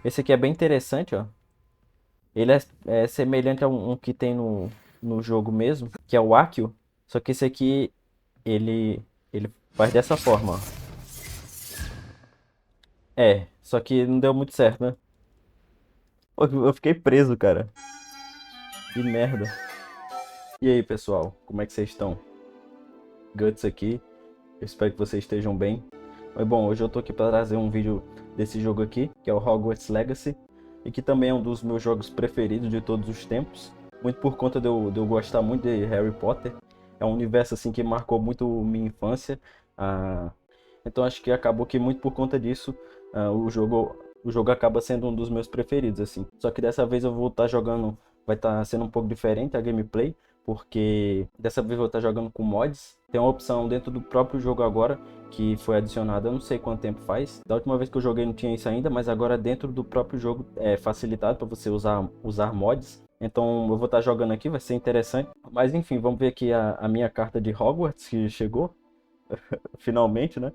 Esse aqui é bem interessante, ó. Ele é semelhante a um que tem no jogo mesmo, que é o Akio. Só que esse aqui, ele faz dessa forma, ó. Só que não deu muito certo, né? Pô, eu fiquei preso, cara. Que merda. E aí, pessoal? Como é que vocês estão? Guts aqui. Eu espero que vocês estejam bem. Mas bom, hoje eu tô aqui para trazer um vídeo desse jogo aqui, que é o Hogwarts Legacy, e que também é um dos meus jogos preferidos de todos os tempos, muito por conta de eu gostar muito de Harry Potter. É um universo assim que marcou muito minha infância. Ah, então acho que acabou que muito por conta disso, o jogo acaba sendo um dos meus preferidos assim. Só que dessa vez eu vou estar jogando, vai estar sendo um pouco diferente a gameplay, porque dessa vez eu vou estar jogando com mods. Tem uma opção dentro do próprio jogo agora que foi adicionada, eu não sei quanto tempo faz. Da última vez que eu joguei não tinha isso ainda, mas agora dentro do próprio jogo é facilitado para você usar mods. Então eu vou estar jogando aqui, vai ser interessante. Mas enfim, vamos ver aqui a minha carta de Hogwarts que chegou, finalmente, né?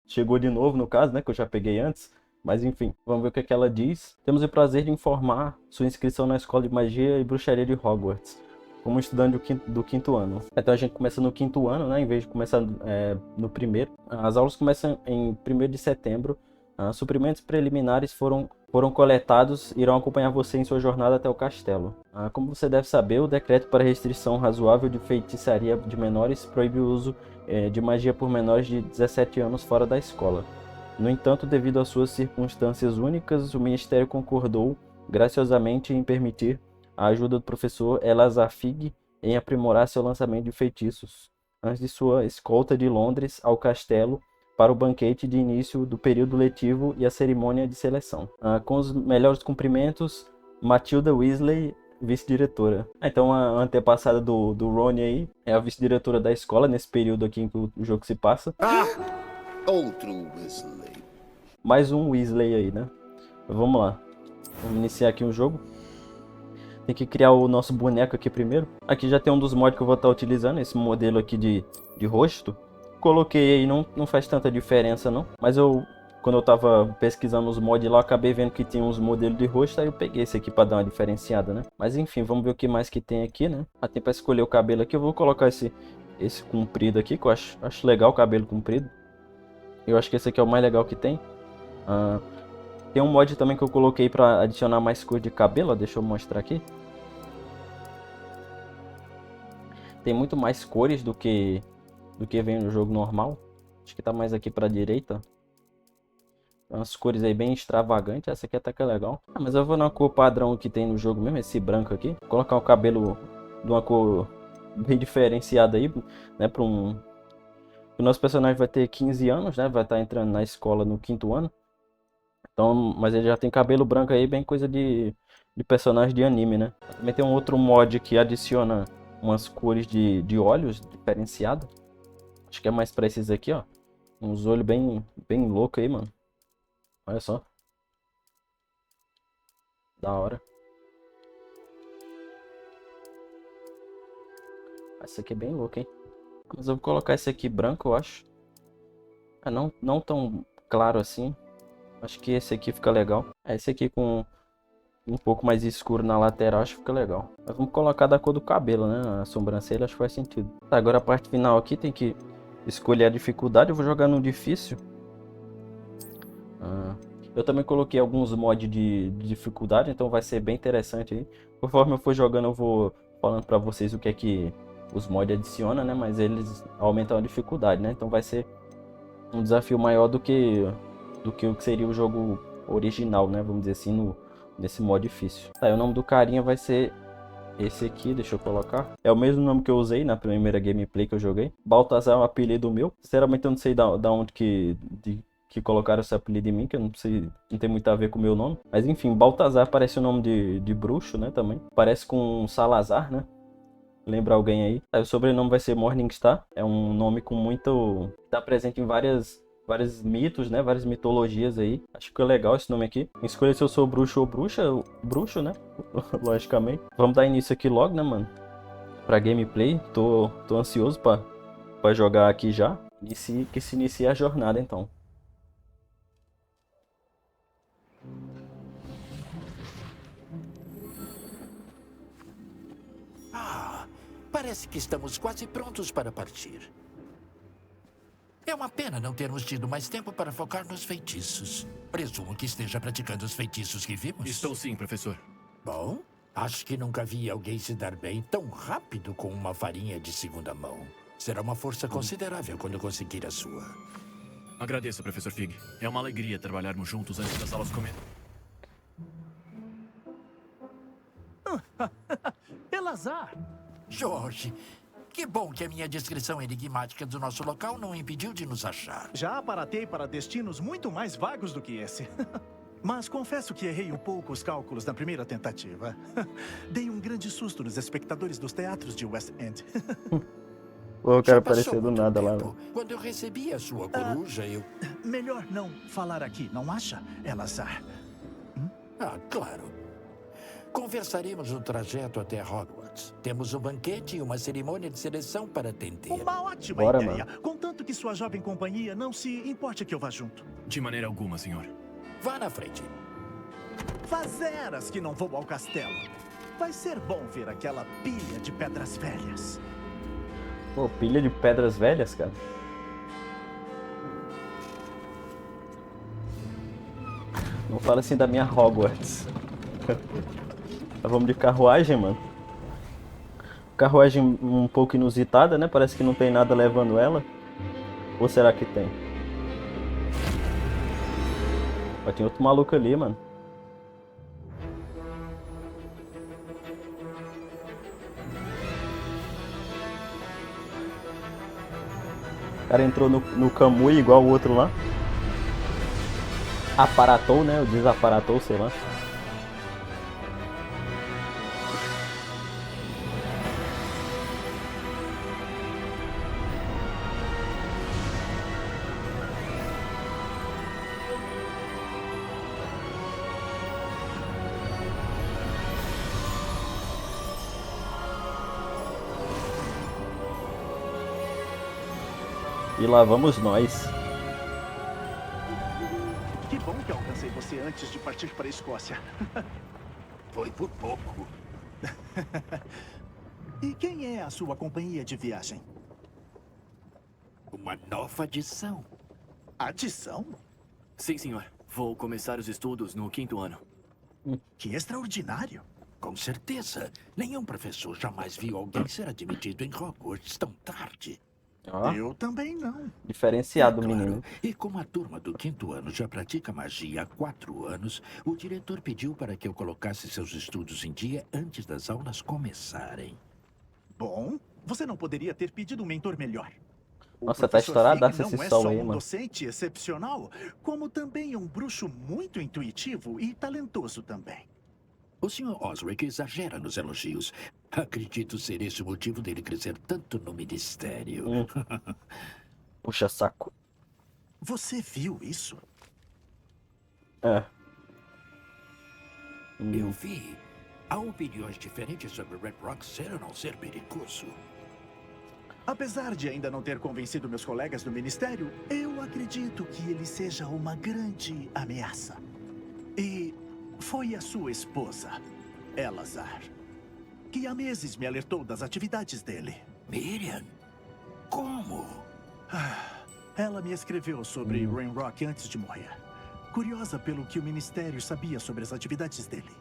Chegou de novo no caso, né? Que eu já peguei antes. Mas enfim, vamos ver o que é que ela diz. Temos o prazer de informar sua inscrição na Escola de Magia e Bruxaria de Hogwarts, como estudante do quinto ano. Então a gente começa no quinto ano, né? Em vez de começar no primeiro. As aulas começam em 1º de setembro. Suprimentos preliminares foram coletados e irão acompanhar você em sua jornada até o castelo. Como você deve saber, o decreto para restrição razoável de feitiçaria de menores proíbe o uso de magia por menores de 17 anos fora da escola. No entanto, devido às suas circunstâncias únicas, o Ministério concordou graciosamente em permitir a ajuda do professor Elazar Fig em aprimorar seu lançamento de feitiços, antes de sua escolta de Londres ao castelo para o banquete de início do período letivo e a cerimônia de seleção. Com os melhores cumprimentos, Matilda Weasley, vice-diretora. Então a antepassada do Rony aí é a vice-diretora da escola nesse período aqui em que o jogo se passa. Outro Weasley. Mais um Weasley aí, né? Vamos lá. Vamos iniciar aqui um jogo. Tem que criar o nosso boneco aqui primeiro. Aqui já tem um dos mods que eu vou estar utilizando, esse modelo aqui de rosto. Coloquei aí, não faz tanta diferença não. Mas quando eu tava pesquisando os mods lá, eu acabei vendo que tinha uns modelos de rosto, aí eu peguei esse aqui para dar uma diferenciada, né? Mas enfim, vamos ver o que mais que tem aqui, né? Tem para escolher o cabelo aqui, eu vou colocar esse comprido aqui, que eu acho legal o cabelo comprido. Eu acho que esse aqui é o mais legal que tem. Ah, tem um mod também que eu coloquei para adicionar mais cor de cabelo, ó, deixa eu mostrar aqui. Tem muito mais cores do que vem no jogo normal. Acho que tá mais aqui para a direita. Umas cores aí bem extravagantes. Essa aqui até que é legal. Mas eu vou na cor padrão que tem no jogo mesmo, esse branco aqui. Vou colocar o cabelo de uma cor bem diferenciada aí, né, para um... O nosso personagem vai ter 15 anos, né? Vai estar entrando na escola no quinto ano. Então, mas ele já tem cabelo branco aí, bem coisa de personagem de anime, né? Também tem um outro mod que adiciona umas cores de olhos diferenciadas. Acho que é mais pra esses aqui, ó. Uns olhos bem loucos aí, mano. Olha só. Da hora. Esse aqui é bem louco, hein? Mas eu vou colocar esse aqui branco, eu acho. Não tão claro assim. Acho que esse aqui fica legal. Esse aqui com um pouco mais escuro na lateral, acho que fica legal. Mas vamos colocar da cor do cabelo, né? A sobrancelha, acho que faz sentido. Tá, agora a parte final aqui tem que escolher a dificuldade. Eu vou jogar no difícil. Eu também coloquei alguns mods de dificuldade, então vai ser bem interessante aí. Conforme eu for jogando, eu vou falando pra vocês o que é que os mods adicionam, né? Mas eles aumentam a dificuldade, né? Então vai ser um desafio maior do que o que seria o jogo original, né? Vamos dizer assim, nesse modo difícil. Tá, e o nome do carinha vai ser esse aqui, deixa eu colocar. É o mesmo nome que eu usei na primeira gameplay que eu joguei. Baltazar é um apelido meu. Sinceramente eu não sei da onde que colocaram esse apelido em mim, que eu não sei, não tem muito a ver com o meu nome. Mas enfim, Baltazar parece o nome de bruxo, né, também. Parece com Salazar, né? Lembra alguém aí? O sobrenome vai ser Morningstar. É um nome com muito... Tá presente em vários mitos, né? Várias mitologias aí. Acho que é legal esse nome aqui. Escolha se eu sou bruxo ou bruxa. Bruxo, né? Logicamente. Vamos dar início aqui logo, né, mano? Pra gameplay. Tô ansioso pra jogar aqui já. Que se inicie a jornada, então. Parece que estamos quase prontos para partir. É uma pena não termos tido mais tempo para focar nos feitiços. Presumo que esteja praticando os feitiços que vimos. Estou sim, professor. Bom, acho que nunca vi alguém se dar bem tão rápido com uma varinha de segunda mão. Será uma força considerável quando conseguir a sua. Agradeço, professor Fig. É uma alegria trabalharmos juntos antes das aulas começarem. Elazar! Jorge, que bom que a minha descrição enigmática do nosso local não impediu de nos achar. Já aparatei para destinos muito mais vagos do que esse. Mas confesso que errei um pouco os cálculos na primeira tentativa. Dei um grande susto nos espectadores dos teatros de West End. Pô, o Já cara passou apareceu do muito nada lá, tempo. velho. Quando eu recebi a sua coruja, eu... Melhor não falar aqui, não acha, Elazar? Ah, claro. Conversaremos no trajeto até Hogwarts. Temos um banquete e uma cerimônia de seleção para atender. Uma ótima Bora, ideia. Contanto que sua jovem companhia não se importe que eu vá junto. De maneira alguma, senhor. Vá na frente. Fazeras que não vou ao castelo. Vai ser bom ver aquela pilha de pedras velhas. Pô, pilha de pedras velhas, cara. Não fala assim da minha Hogwarts. Vamos de carruagem, mano. Carruagem um pouco inusitada, né? Parece que não tem nada levando ela. Ou será que tem? Ó, tem outro maluco ali, mano. O cara entrou no Kamui igual o outro lá. Aparatou, né? O desaparatou, sei lá. E lá vamos nós. Que bom que alcancei você antes de partir para a Escócia. Foi por pouco. E quem é a sua companhia de viagem? Uma nova adição. Adição? Sim, senhor. Vou começar os estudos no 5º ano. Que extraordinário. Com certeza. Nenhum professor jamais viu alguém ser admitido em Hogwarts tão tarde. Ó, Eu também não. diferenciado o Claro. menino. E como a turma do 5º ano já pratica magia há 4 anos, o diretor pediu para que eu colocasse seus estudos em dia antes das aulas começarem. Bom, você não poderia ter pedido um mentor melhor. O Nossa, tá professor estouradaço Fig esse não é sol só aí, um mano. docente excepcional, como também um bruxo muito intuitivo e talentoso também. O Sr. Osric exagera nos elogios. Acredito ser esse o motivo dele crescer tanto no ministério. Puxa saco. Você viu isso? É. Eu vi. Há opiniões diferentes sobre Red Rock ser ou não ser perigoso. Apesar de ainda não ter convencido meus colegas do ministério, eu acredito que ele seja uma grande ameaça. E foi a sua esposa, Elazar, que há meses me alertou das atividades dele. Miriam? Como? Ela me escreveu sobre Rainrock antes de morrer. Curiosa pelo que o ministério sabia sobre as atividades dele.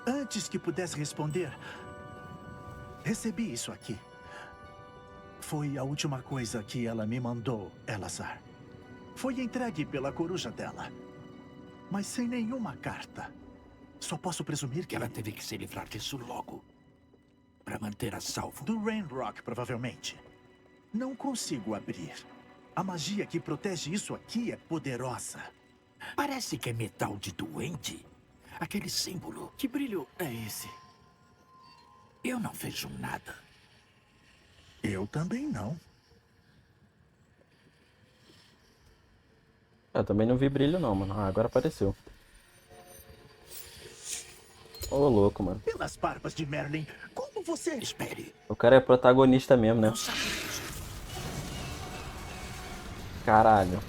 Antes que pudesse responder, recebi isso aqui. Foi a última coisa que ela me mandou, Elazar. Foi entregue pela coruja dela, mas sem nenhuma carta. Só posso presumir que Ela teve que se livrar disso logo. Para manter a salvo. do Rainrock, provavelmente. Não consigo abrir. A magia que protege isso aqui é poderosa. Parece que é metal de doente. Aquele símbolo. Que brilho é esse? Eu não vejo nada. Eu também não. Eu também não vi brilho não, mano. Ah, agora apareceu. Ô, louco, mano. Pelas barbas de Merlin, como você... Espere. O cara é protagonista mesmo, né? Não sabe disso. Caralho.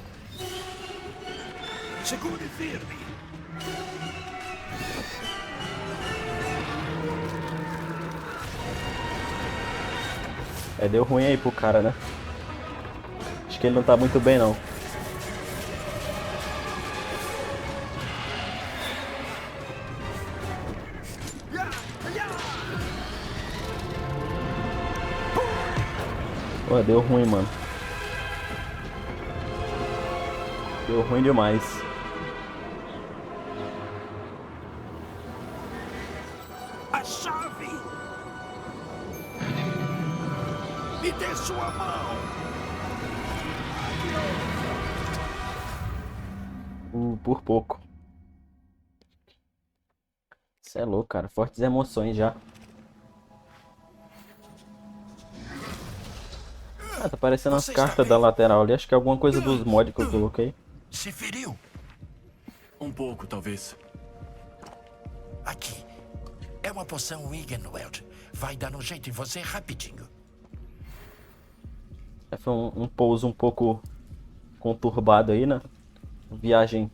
Segure firme. É, deu ruim aí pro cara, né? Acho que ele não tá muito bem, não. Pô, deu ruim, mano. Deu ruim demais. A chave! Me dê sua mão! Por pouco. Isso é louco, cara. Fortes emoções já. Ah, tá parecendo as Você está cartas da bem? lateral ali. Acho que é alguma coisa dos mods que eu coloquei. Se feriu? Um pouco, talvez. Aqui. É uma poção Wiggenweld. Vai dar um jeito em você rapidinho. Foi um pouso um pouco conturbado aí, né? Viagem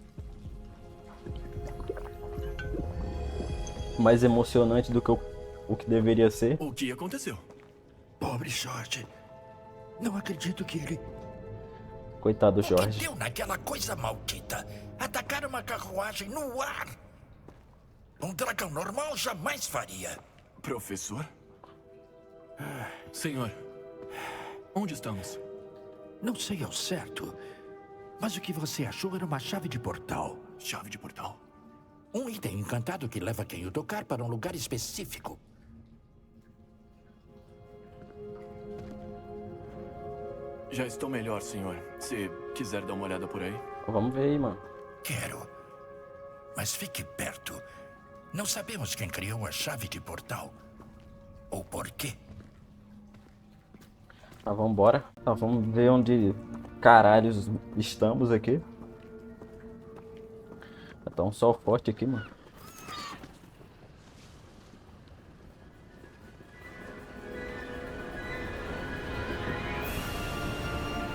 mais emocionante do que o que deveria ser. O que aconteceu? Pobre Jorge. Não acredito que ele... Coitado do O que Jorge. deu naquela coisa maldita? Atacar uma carruagem no ar. Um dragão normal jamais faria. Professor? Senhor, onde estamos? Não sei ao certo, mas o que você achou era uma chave de portal. Chave de portal? Um item encantado que leva quem o tocar para um lugar específico. Já estou melhor, senhor. Se quiser dar uma olhada por aí. Vamos ver aí, mano. Quero. Mas fique perto. Não sabemos quem criou a chave de portal. Ou por quê. Tá, vambora. Tá, vamos ver onde caralhos estamos aqui. Tá um sol forte aqui, mano.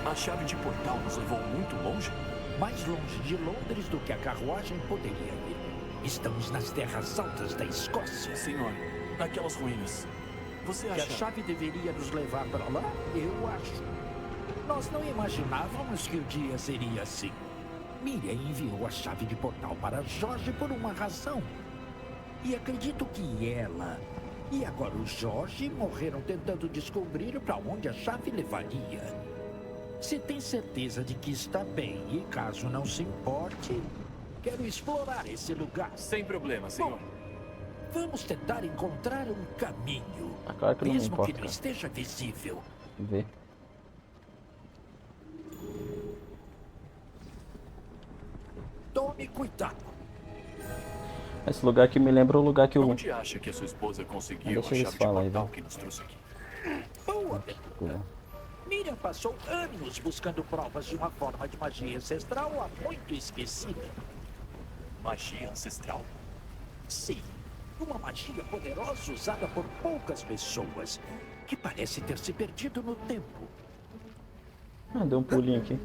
A chave de portal nos levou muito longe? Mais longe de Londres do que a carruagem poderia ir. Estamos nas terras altas da Escócia. Senhor, naquelas ruínas. Você Que a acha... chave deveria nos levar para lá? Eu acho. Nós não imaginávamos que o dia seria assim. Miriam enviou a chave de portal para Jorge por uma razão. E acredito que ela e agora o Jorge morreram tentando descobrir para onde a chave levaria. Se tem certeza de que está bem e caso não se importe, quero explorar esse lugar. Sem problema, senhor. Vamos tentar encontrar um caminho. Ah, claro que não me Mesmo importa, que não cara. esteja visível. Vamos ver. Tome cuidado. Esse lugar aqui me lembra o lugar que o... Onde acha que a sua esposa conseguiu Deixa a eles chave de falar aí, portal vai. que nos trouxe aqui? Boa pergunta. Miriam passou anos buscando provas de uma forma de magia ancestral muito específica. Magia ancestral? Sim, uma magia poderosa usada por poucas pessoas, que parece ter se perdido no tempo. Ah, deu um pulinho aqui.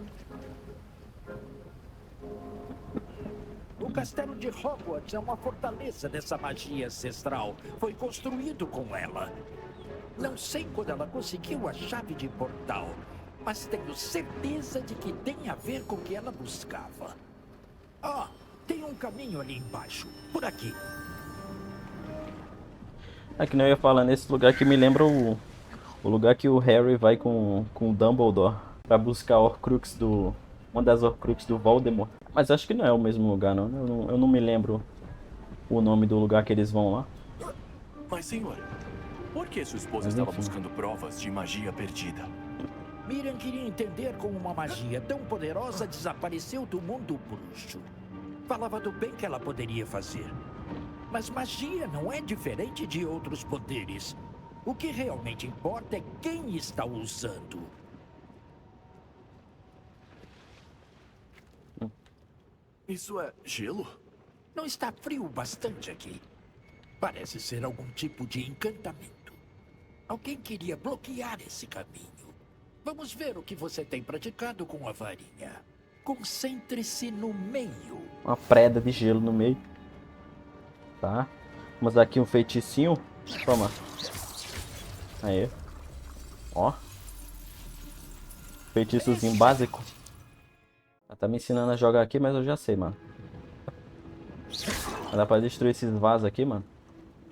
O castelo de Hogwarts é uma fortaleza dessa magia ancestral. Foi construído com ela. Não sei quando ela conseguiu a chave de portal, mas tenho certeza de que tem a ver com o que ela buscava. Ah, tem um caminho ali embaixo, por aqui. Aqui não, eu ia falar nesse lugar que me lembra o lugar que o Harry vai com o Dumbledore pra buscar a Horcrux do... uma das Horcrux do Voldemort. Mas acho que não é o mesmo lugar, não. Eu não me lembro o nome do lugar que eles vão lá. Mas, senhor, por que sua esposa Mas, estava enfim. buscando provas de magia perdida? Miriam queria entender como uma magia tão poderosa desapareceu do mundo bruxo. Falava do bem que ela poderia fazer. Mas magia não é diferente de outros poderes. O que realmente importa é quem está usando. Isso é gelo? Não está frio o bastante aqui. Parece ser algum tipo de encantamento. Alguém queria bloquear esse caminho. Vamos ver o que você tem praticado com a varinha. Concentre-se no meio. Uma preda de gelo no meio. Tá. Vamos aqui um feiticinho. Toma. Aí. Ó. Feitiçozinho básico. Ela tá me ensinando a jogar aqui, mas eu já sei, mano. Dá pra destruir esses vasos aqui, mano.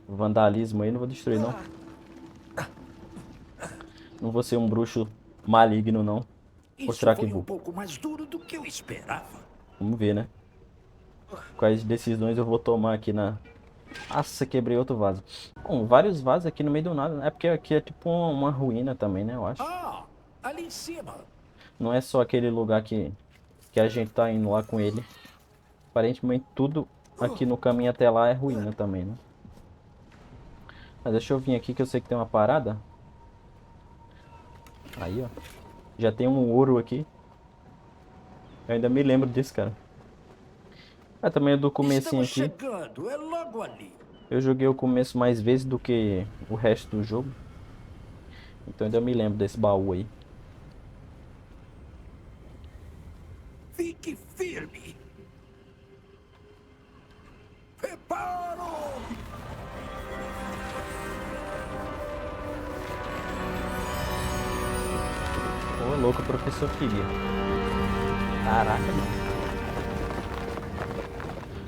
Vandalismo aí, não vou destruir, não. Não vou ser um bruxo maligno, não. Vou Isso mostrar que foi um vou. pouco mais duro do que eu esperava. Vamos ver, né? Quais decisões eu vou tomar aqui na... Nossa, quebrei outro vaso. Bom, vários vasos aqui no meio do nada, né? É porque aqui é tipo uma ruína também, né? Eu acho. Ah, ali em cima. Não é só aquele lugar que a gente tá indo lá com ele. Aparentemente tudo aqui no caminho até lá é ruína também, né? Mas deixa eu vir aqui que eu sei que tem uma parada. Aí, ó. Já tem um ouro aqui. Eu ainda me lembro disso, cara. Ah, também é do comecinho Estamos aqui. chegando, é logo ali. Eu joguei o começo mais vezes do que o resto do jogo. Então ainda me lembro desse baú aí. Fique firme. Preparo! Ô, louco, professor Fig. Caraca, mano.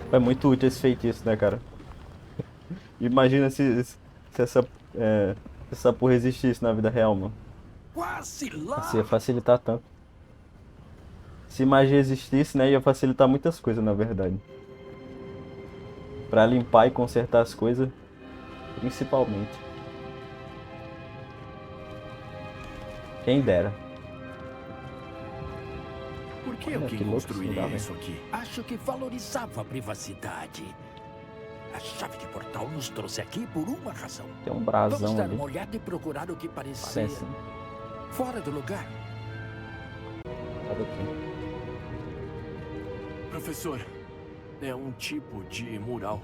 É muito útil esse feitiço, né, cara? Imagina se essa porra existisse na vida real, mano. Quase lá. Assim, ia facilitar tanto. Se magia existisse, né, ia facilitar muitas coisas, na verdade. Pra limpar e consertar as coisas, principalmente. Quem dera. Por que Olha, alguém que louco construiria isso dá, isso aqui? Acho que valorizava a privacidade. A chave de portal nos trouxe aqui por uma razão. Tem um Vamos brasão dar ali. uma olhada e procurar o que parecer Parece, né? fora do lugar. Olha aqui. Professor, é um tipo de mural.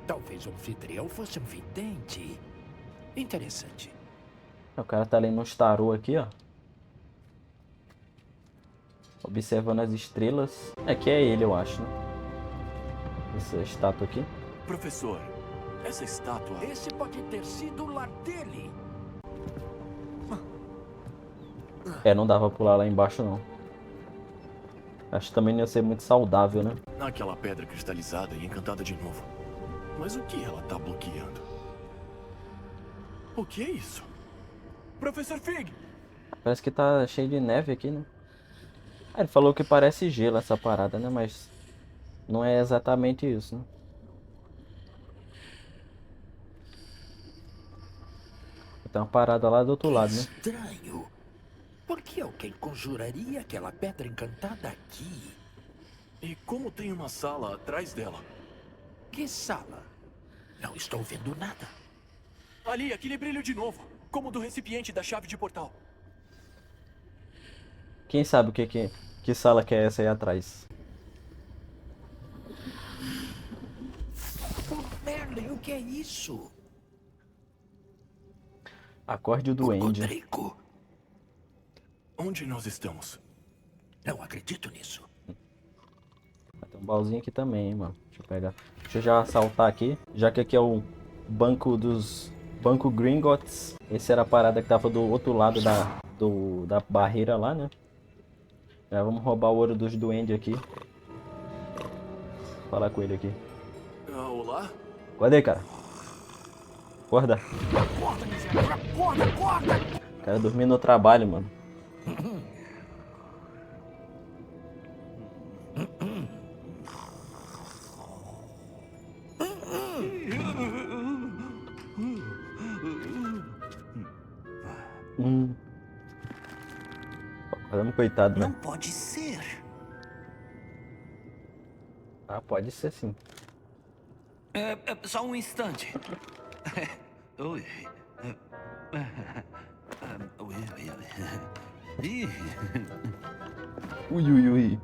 Talvez o anfitrião fosse um vidente. Interessante. O cara tá lendo uns tarô aqui, ó. Observando as estrelas. Aqui é ele, eu acho, né? Essa estátua aqui. Professor, essa estátua... Esse pode ter sido o lar dele. É, não dava pra pular lá embaixo, não. Acho que também não ia ser muito saudável, né? Naquela pedra cristalizada e encantada de novo. Mas o que ela tá bloqueando? O que é isso? Professor Fig! Parece que tá cheio de neve aqui, né? Ah, ele falou que parece gelo essa parada, né? Mas não é exatamente isso, né? Tem uma parada lá do outro lado, né? Estranho. Por que alguém conjuraria aquela pedra encantada aqui? E como tem uma sala atrás dela? Que sala? Não estou vendo nada. Ali, aquele brilho de novo. Como do recipiente da chave de portal. Quem sabe que sala que é essa aí atrás? Oh, Merlin, o que é isso? Acorde o O duende. Rodrigo. Onde nós estamos? Não acredito nisso. Tem um baúzinho aqui também, hein, mano. Deixa eu pegar. Deixa eu já saltar aqui. Já que aqui é o banco dos... Banco Gringotts. Esse era a parada que tava do outro lado da barreira lá, né? Já vamos roubar o ouro dos duendes aqui. Vou falar com ele aqui. Ah, olá? Cadê, cara? Acorda. Acorda, miserável! Acorda, acorda! O cara dormindo no trabalho, mano. Caramba, coitado, né? Não pode ser. Ah, pode ser sim. Só um instante. Ui. Ih. Ui, ui, ui.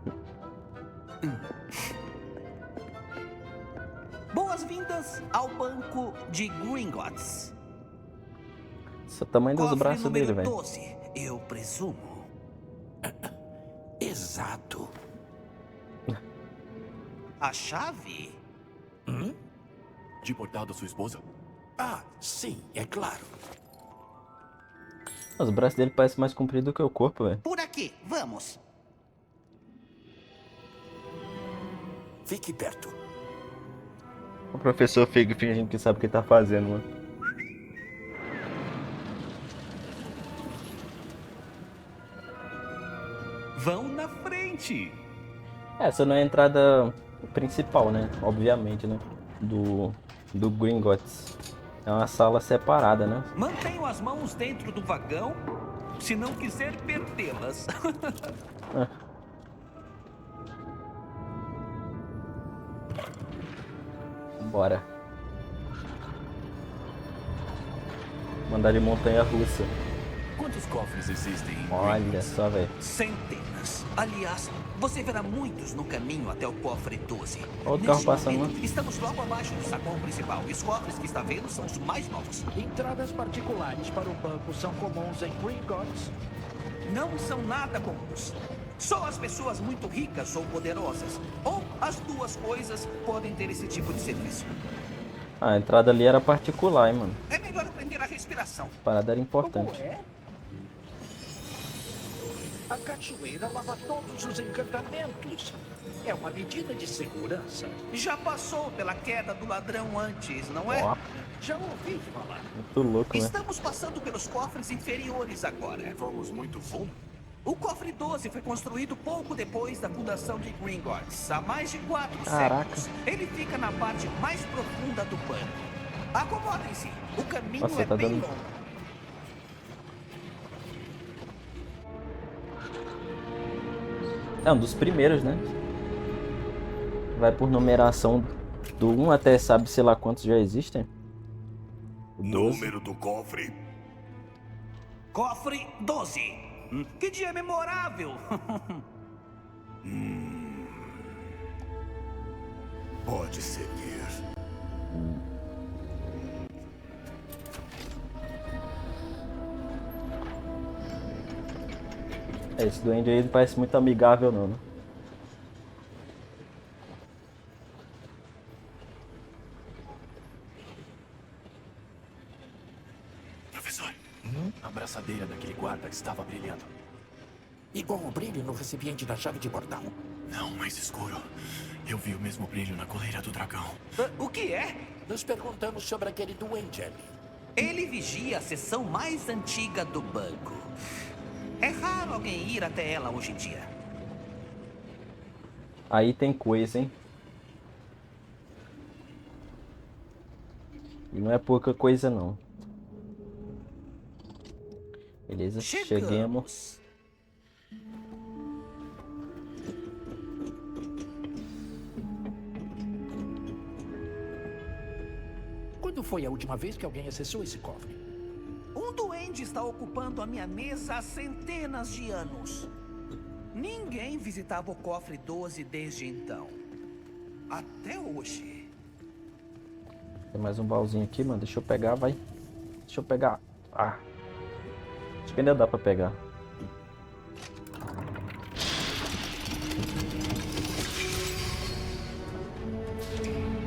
Boas-vindas ao banco de Gringotts. Esse é o tamanho dos Cofre braços número dele, velho. 12, eu presumo. Exato. A chave? De portal da sua esposa? Ah, sim, é claro. Os braços dele parecem mais compridos do que o corpo, velho. Por aqui, vamos. Fique perto. O professor Fig fingindo que sabe o que tá fazendo, mano. Vão na frente. Essa não é a entrada principal, né? Obviamente, né? Do Gringotts. É uma sala separada, né? Mantenham as mãos dentro do vagão, se não quiser perdê-las. Bora. Mandar de montanha-russa. Quantos cofres existem em Olha Gringotts? só, velho. Centenas. Aliás, você verá muitos no caminho até o cofre 12. Olha o carro Neste passando momento, lá. estamos logo abaixo do saguão principal. E os cofres que está vendo são os mais novos. Entradas particulares para o banco são comuns em Gringotts. Não são nada comuns. Só as pessoas muito ricas ou poderosas, ou as duas coisas, podem ter esse tipo de serviço. Ah, a entrada ali era particular, hein, mano. É melhor aprender a respiração. A parada era Como importante. é? A cachoeira lava todos os encantamentos. É uma medida de segurança. Já passou pela queda do ladrão antes, não é? Ó, Já ouvi falar. muito louco, né? Estamos passando pelos cofres inferiores agora. Vamos muito fundo. O cofre 12 foi construído pouco depois da fundação de Gringotts, há mais de 4 Caraca. séculos. Ele fica na parte mais profunda do banco. Acomodem-se, o caminho Nossa, é tá bem dando- longo. É um dos primeiros, né? Vai por numeração do 1 até sabe sei lá quantos já existem. O 12. Número do cofre. Cofre 12. Que dia memorável! Pode seguir. É, esse duende aí não parece muito amigável não, né? Professor, a braçadeira daquele guarda estava brilhando. Igual o brilho no recipiente da chave de portal. Não, mais escuro. Eu vi o mesmo brilho na coleira do dragão. O que é? Nos perguntamos sobre aquele duende ali. Ele vigia a seção mais antiga do banco. É raro alguém ir até ela hoje em dia. Aí tem coisa, hein? E não é pouca coisa não. Beleza, cheguemos. Quando foi a última vez que alguém acessou esse cofre? Um duende está ocupando a minha mesa há centenas de anos. Ninguém visitava o cofre 12 desde então. Até hoje. Tem mais um baúzinho aqui, mano. Deixa eu pegar, vai. Deixa eu pegar. Ah. Acho que ainda dá pra pegar.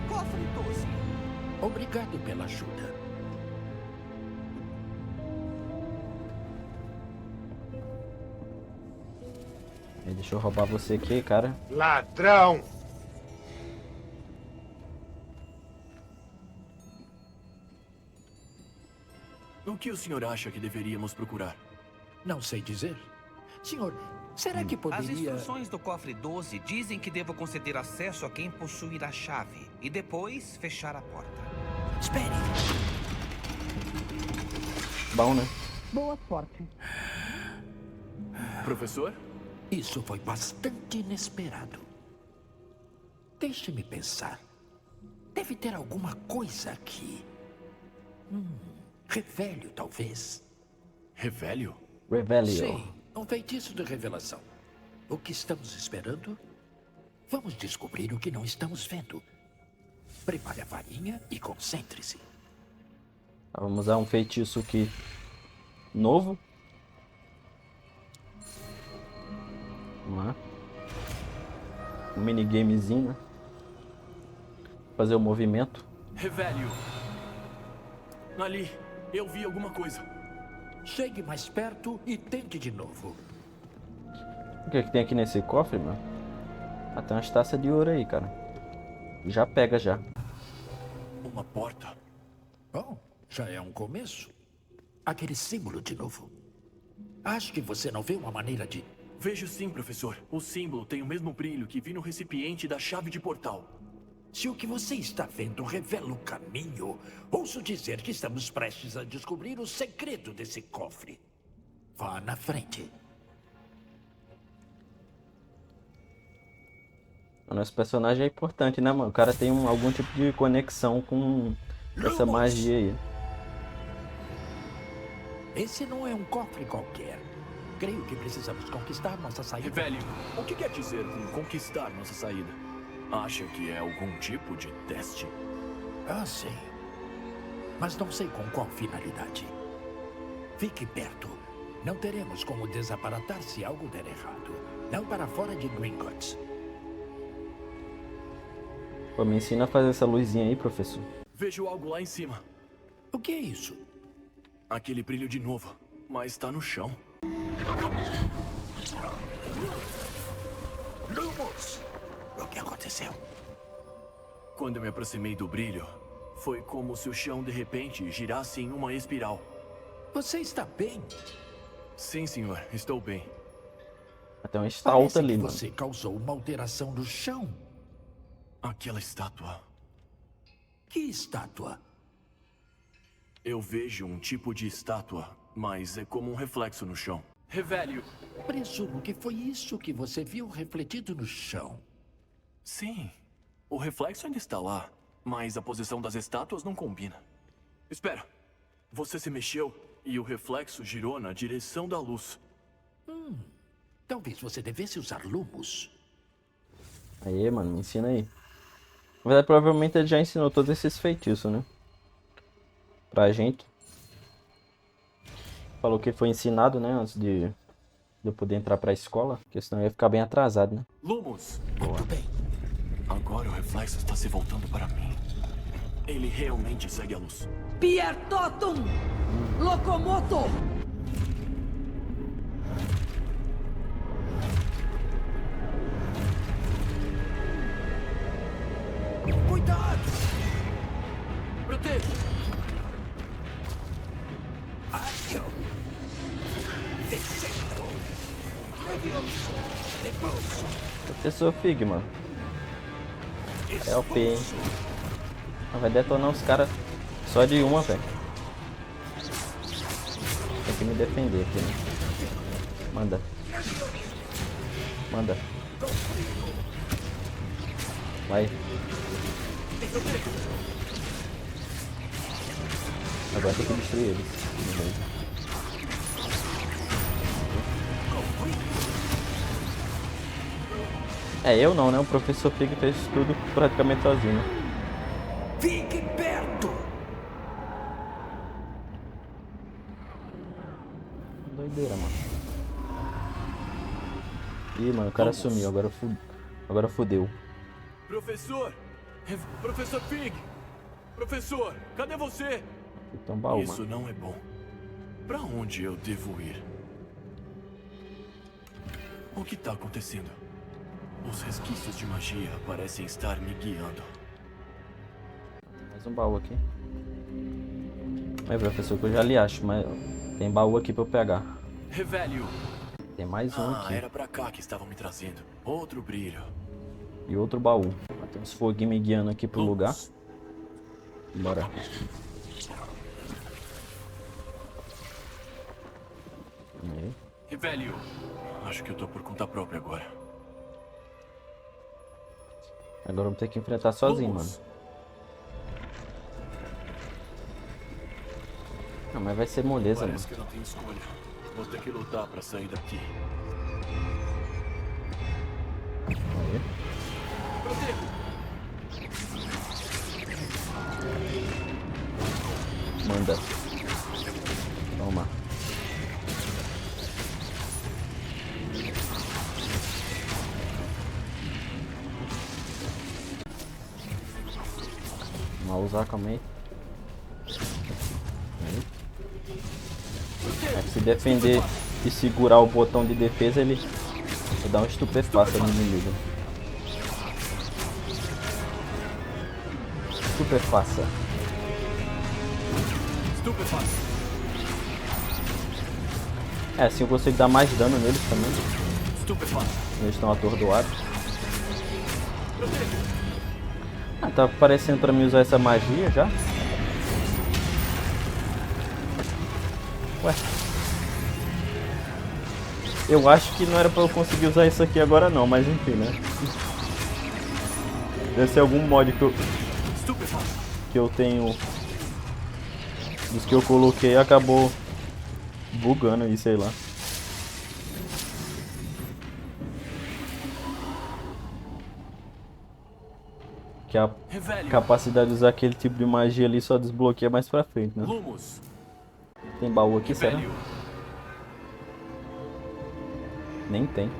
Cofre 12. Obrigado pela ajuda. Aí, deixa eu roubar você aqui, cara. Ladrão! O que o senhor acha que deveríamos procurar? Não sei dizer. Senhor, será que As poderia... instruções do cofre 12 dizem que devo conceder acesso a quem possuir a chave e depois fechar a porta. Espere. Bom, né? Boa sorte. Professor? Isso foi bastante inesperado. Deixe-me pensar. Deve ter alguma coisa aqui. Revelio, talvez. Revelio? Revelio. Sim, um feitiço de revelação. O que estamos esperando? Vamos descobrir o que não estamos vendo. Prepare a varinha e concentre-se. Vamos usar um feitiço aqui novo. Vamos lá. Um minigamezinho, né? Fazer o movimento. Revelio. Ali, eu vi alguma coisa. Chegue mais perto e tente de novo. O que tem aqui nesse cofre, mano? Ah, tem umas taças de ouro aí, cara. Já pega, já. Uma porta. Bom, já é um começo. Aquele símbolo de novo. Acho que você não vê uma maneira de... Vejo sim, professor. O símbolo tem o mesmo brilho que vi no recipiente da chave de portal. Se o que você está vendo revela o caminho, ouço dizer que estamos prestes a descobrir o segredo desse cofre. Vá na frente. O nosso personagem é importante, né, mano? O cara tem algum tipo de conexão com essa magia aí. Esse não é um cofre qualquer. Creio que precisamos conquistar nossa saída. Velho, o que quer dizer com conquistar nossa saída? Acha que é algum tipo de teste? Ah, sim. Mas não sei com qual finalidade. Fique perto. Não teremos como desaparatar se algo der errado. Não para fora de Gringotts. Pô, me ensina a fazer essa luzinha aí, professor. Vejo algo lá em cima. O que é isso? Aquele brilho de novo, mas tá no chão. Lumos! O que aconteceu? Quando eu me aproximei do brilho, foi como se o chão de repente girasse em uma espiral. Você está bem? Sim, senhor, estou bem. Até uma estalta Parece ali, que mano. você causou uma alteração no chão. Aquela estátua. Que estátua? Eu vejo um tipo de estátua, mas é como um reflexo no chão. Revele-o. Presumo que foi isso que você viu refletido no chão. Sim, o reflexo ainda está lá, mas a posição das estátuas não combina. Espera, você se mexeu e o reflexo girou na direção da luz. Talvez você devesse usar lumos. Aí, mano, me ensina aí. Na verdade, provavelmente ele já ensinou todos esses feitiços, né? Pra gente. Falou que foi ensinado, né? Antes de eu poder entrar pra escola. Porque senão eu ia ficar bem atrasado, né? Lumos! Muito bem. Agora o reflexo está se voltando para mim. Ele realmente segue a luz. Pier totum! Locomoto! Cuidado! Proteja! Ai, eu... Descendo! Repouso! Professor Fig, mano. É o P, hein? Vai detonar os caras só de uma, velho. Tem que me defender aqui, né? Manda. Manda. Vai. Agora tem que destruir eles. É, eu não, né? O professor Fig fez tudo praticamente sozinho. Fique perto! Doideira, mano. Ih, mano, o cara sumiu. Agora fudeu. Professor! Professor Fig! Professor, cadê você? Então, baú, Isso mano. não é bom. Pra onde eu devo ir? O que tá acontecendo? Os resquícios de magia parecem estar me guiando. Mais um baú aqui. É, professor, que eu já lhe acho, mas tem baú aqui pra eu pegar. Revele-o! Tem mais um aqui. Era pra cá que estavam me trazendo. Outro brilho. E outro baú. Tem uns foguinhos me guiando aqui pro lugar. Bora. Aí. Revele-o! Acho que eu tô por conta própria agora. Agora eu vou ter que enfrentar sozinho, mano. Não, mas vai ser moleza, mano. Parece que eu não tenho escolha. Vou ter que lutar pra sair daqui. Aí. Manda. Toma. Vamos usar, calma aí. Aí. Se defender e segurar o botão de defesa, ele dá um estupefaça no inimigo. Estupefaça. É, assim eu consigo dar mais dano neles também. Eles estão atordoados. Ah, tá parecendo pra mim usar essa magia já. Ué. Eu acho que não era pra eu conseguir usar isso aqui agora não, mas enfim, né? Deve ser algum mod que eu tenho. Dos que eu coloquei acabou bugando aí, sei lá. Que a capacidade de usar aquele tipo de magia ali só desbloqueia mais pra frente, né? Tem baú aqui, será? Nem tem.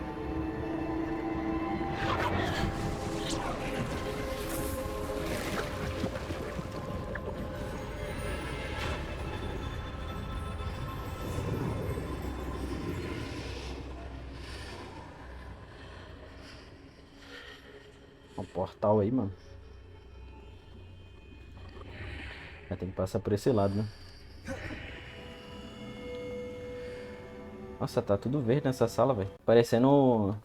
Um portal aí, mano. Tem que passar por esse lado, né? Nossa, tá tudo verde nessa sala, velho. Parecendo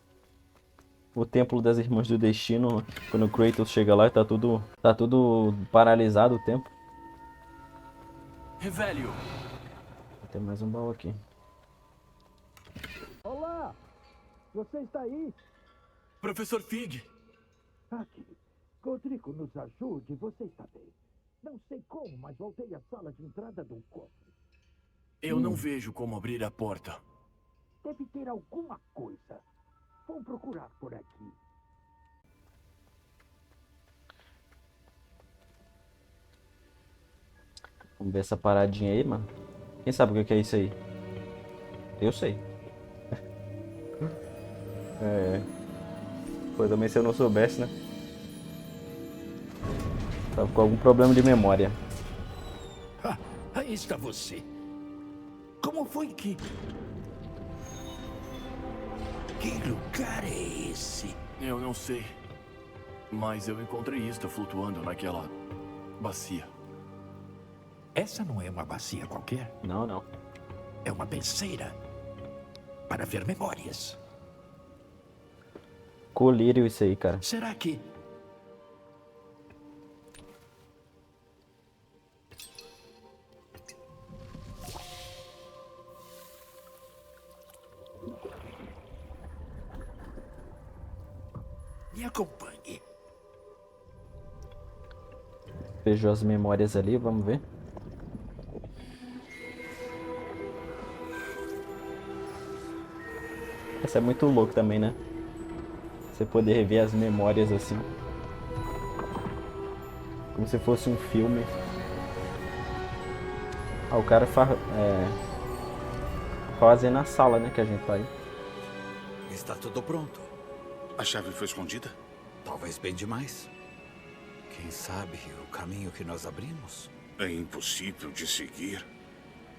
o Templo das Irmãs do Destino. Quando o Kratos chega lá e tá tudo paralisado o tempo. Revelio. Tem mais um baú aqui. Olá! Você está aí? Professor Fig. Aqui. Rodrigo, nos ajude. Você está bem. Não sei como, mas voltei à sala de entrada do cofre. Eu não vejo como abrir a porta. Deve ter alguma coisa. Vou procurar por aqui. Vamos ver essa paradinha aí, mano. Quem sabe o que é isso aí? Eu sei. Pô, também se eu não soubesse, né? Tava com algum problema de memória. Aí está você. Como foi que... Que lugar é esse? Eu não sei. Mas eu encontrei isto flutuando naquela bacia. Essa não é uma bacia qualquer. Não, não. É uma penseira. Para ver memórias. Colírio isso aí, cara. Será que... Me acompanhe. Fechou as memórias ali, vamos ver. Essa é muito louco também, né? Você poder rever as memórias assim. Como se fosse um filme. Ah, o cara fazendo na sala, né, que a gente tá aí. Está tudo pronto. A chave foi escondida? Talvez bem demais. Quem sabe o caminho que nós abrimos? É impossível de seguir.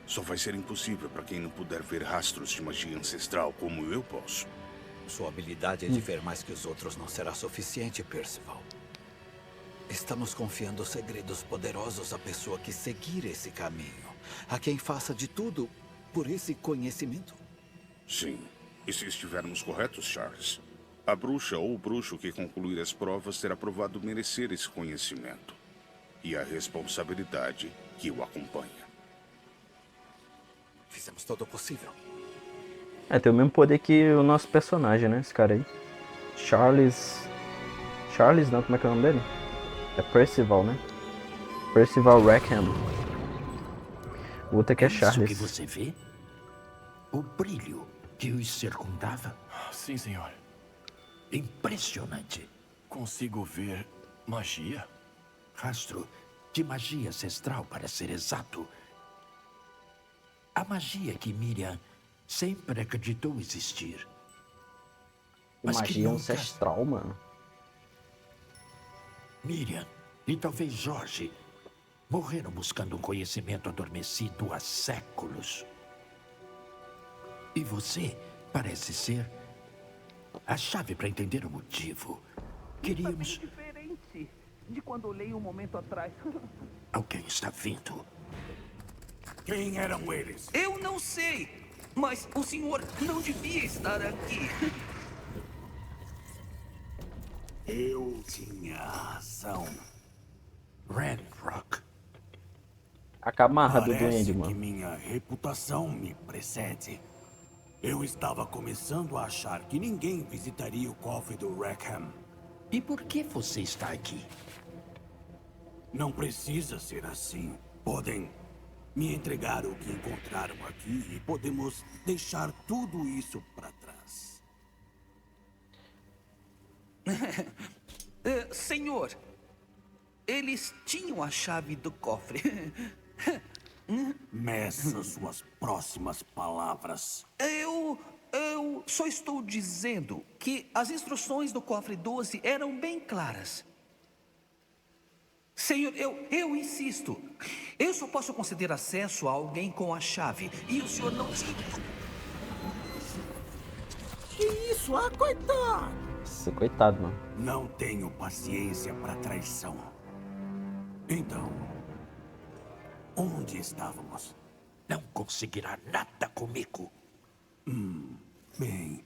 Só vai ser impossível para quem não puder ver rastros de magia ancestral como eu posso. Sua habilidade de ver mais que os outros não será suficiente, Percival. Estamos confiando segredos poderosos à pessoa que seguir esse caminho. A quem faça de tudo por esse conhecimento. Sim. E se estivermos corretos, Charles? A bruxa ou o bruxo que concluir as provas terá provado merecer esse conhecimento. E a responsabilidade que o acompanha. Fizemos todo o possível. Tem o mesmo poder que o nosso personagem, né? Esse cara aí. Charles não, como é que é o nome dele? É Percival, né? Percival Rackham. O outro aqui é Charles. Isso que você vê? O brilho que os circundava? Sim, senhor. Impressionante. Consigo ver magia? Rastro de magia ancestral, para ser exato. A magia que Miriam sempre acreditou existir. Mas que Magia nunca... ancestral, mano. Miriam e talvez Jorge morreram buscando um conhecimento adormecido há séculos. E você parece ser a chave para entender o motivo. Queríamos... diferente de quando olhei um momento atrás. Alguém está vindo. Quem eram eles? Eu não sei, mas o senhor não devia estar aqui. Eu tinha razão. Ranrock. A camarra do Parece duende, que mano. minha reputação me precede. Eu estava começando a achar que ninguém visitaria o cofre do Rackham. E por que você está aqui? Não precisa ser assim. Podem me entregar o que encontraram aqui e podemos deixar tudo isso para trás. Senhor, eles tinham a chave do cofre. Meça suas próximas palavras. Eu só estou dizendo que as instruções do cofre 12 eram bem claras. Senhor, eu insisto. Eu só posso conceder acesso a alguém com a chave. E o senhor não... Que isso? Ah, coitado! Nossa, coitado, mano. Não tenho paciência para traição. Então, onde estávamos? Não conseguirá nada comigo. Bem,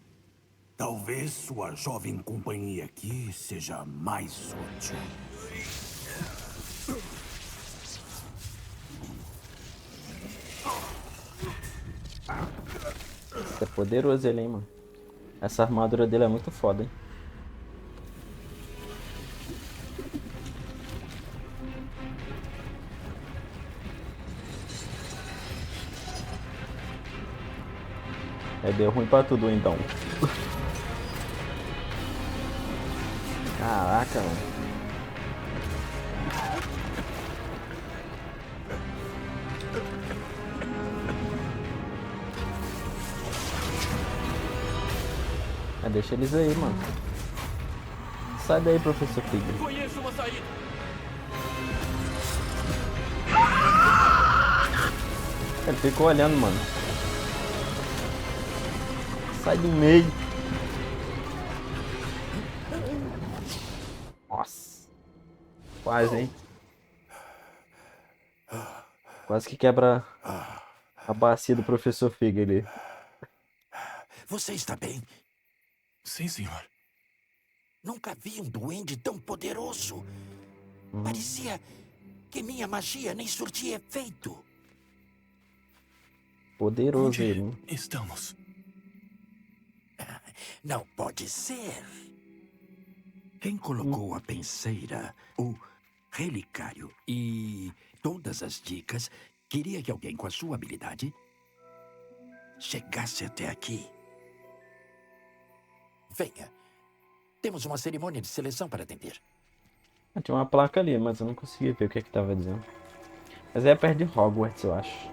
talvez sua jovem companhia aqui seja mais útil. Isso é poderoso ele, hein, mano. Essa armadura dele é muito foda, hein. É, deu ruim pra tudo, então. Caraca, mano. Deixa eles aí, mano. Sai daí, professor Fig. Conheço uma saída. Ele ficou olhando, mano. Sai do meio. Nossa. Quase, hein? Quase que quebra a bacia do professor Fig ali. Você está bem? Sim, senhor. Nunca vi um duende tão poderoso. Parecia que minha magia nem surtia efeito. Poderoso Onde ele, hein? estamos? Não pode ser. Quem colocou a penseira, o relicário e todas as dicas queria que alguém com a sua habilidade chegasse até aqui. Venha. Temos uma cerimônia de seleção para atender. Tinha uma placa ali, mas eu não consegui ver o que tava dizendo. Mas é perto de Hogwarts, eu acho.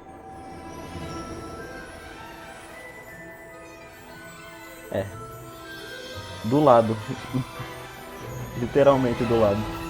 É. Do lado. Literalmente do lado.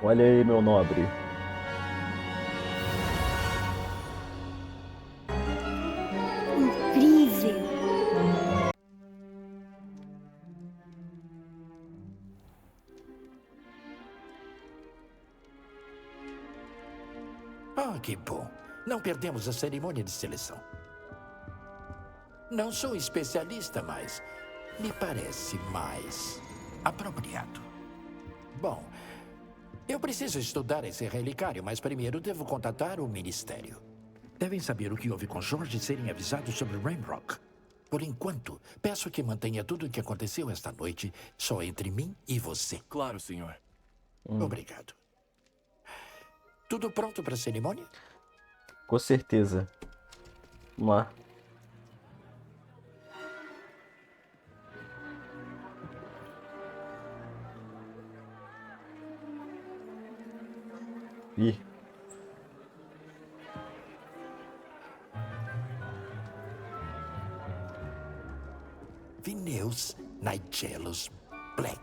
Olha aí, meu nobre. Incrível. Ah, que bom. Não perdemos a cerimônia de seleção. Não sou especialista, mas me parece mais apropriado. Bom, eu preciso estudar esse relicário, mas primeiro devo contatar o Ministério. Devem saber o que houve com Jorge e serem avisados sobre Ranrock. Por enquanto, peço que mantenha tudo o que aconteceu esta noite só entre mim e você. Claro, senhor. Obrigado. Tudo pronto para a cerimônia? Com certeza. Vamos lá. Ih. Vineus Nigelus Black.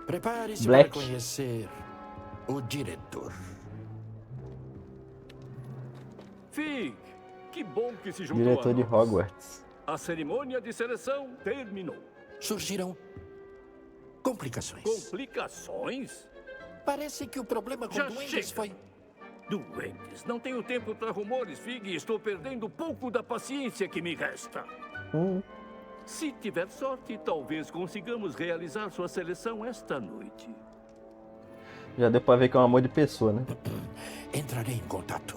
Prepare-se para Black. conhecer o diretor. Fig, que bom que se juntou Diretor a de nós. Hogwarts. A cerimônia de seleção terminou. Surgiram complicações. Complicações? Parece que o problema com Já doentes chega. foi... Doentes. Não tenho tempo para rumores, Fig. Estou perdendo pouco da paciência que me resta. Se tiver sorte, talvez consigamos realizar sua seleção esta noite. Já deu pra ver que é um amor de pessoa, né? Entrarei em contato.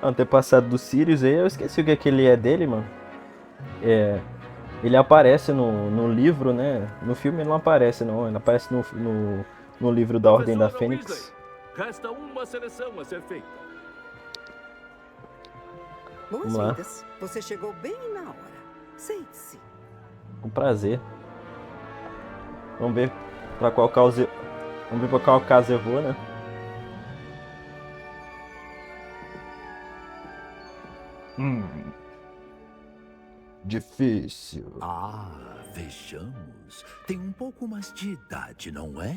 Antepassado do Sirius aí, eu esqueci o que ele é dele, mano. Ele aparece no livro, né? No filme ele não aparece, não. Ele aparece no livro da Ordem da Professora Fênix. Weasley, resta uma seleção a ser feita. Boas-vindas. Você chegou bem na hora. Sente-se. Com prazer. Vamos ver pra qual casa eu vou, né? Difícil. Ah, vejamos. Tem um pouco mais de idade, não é?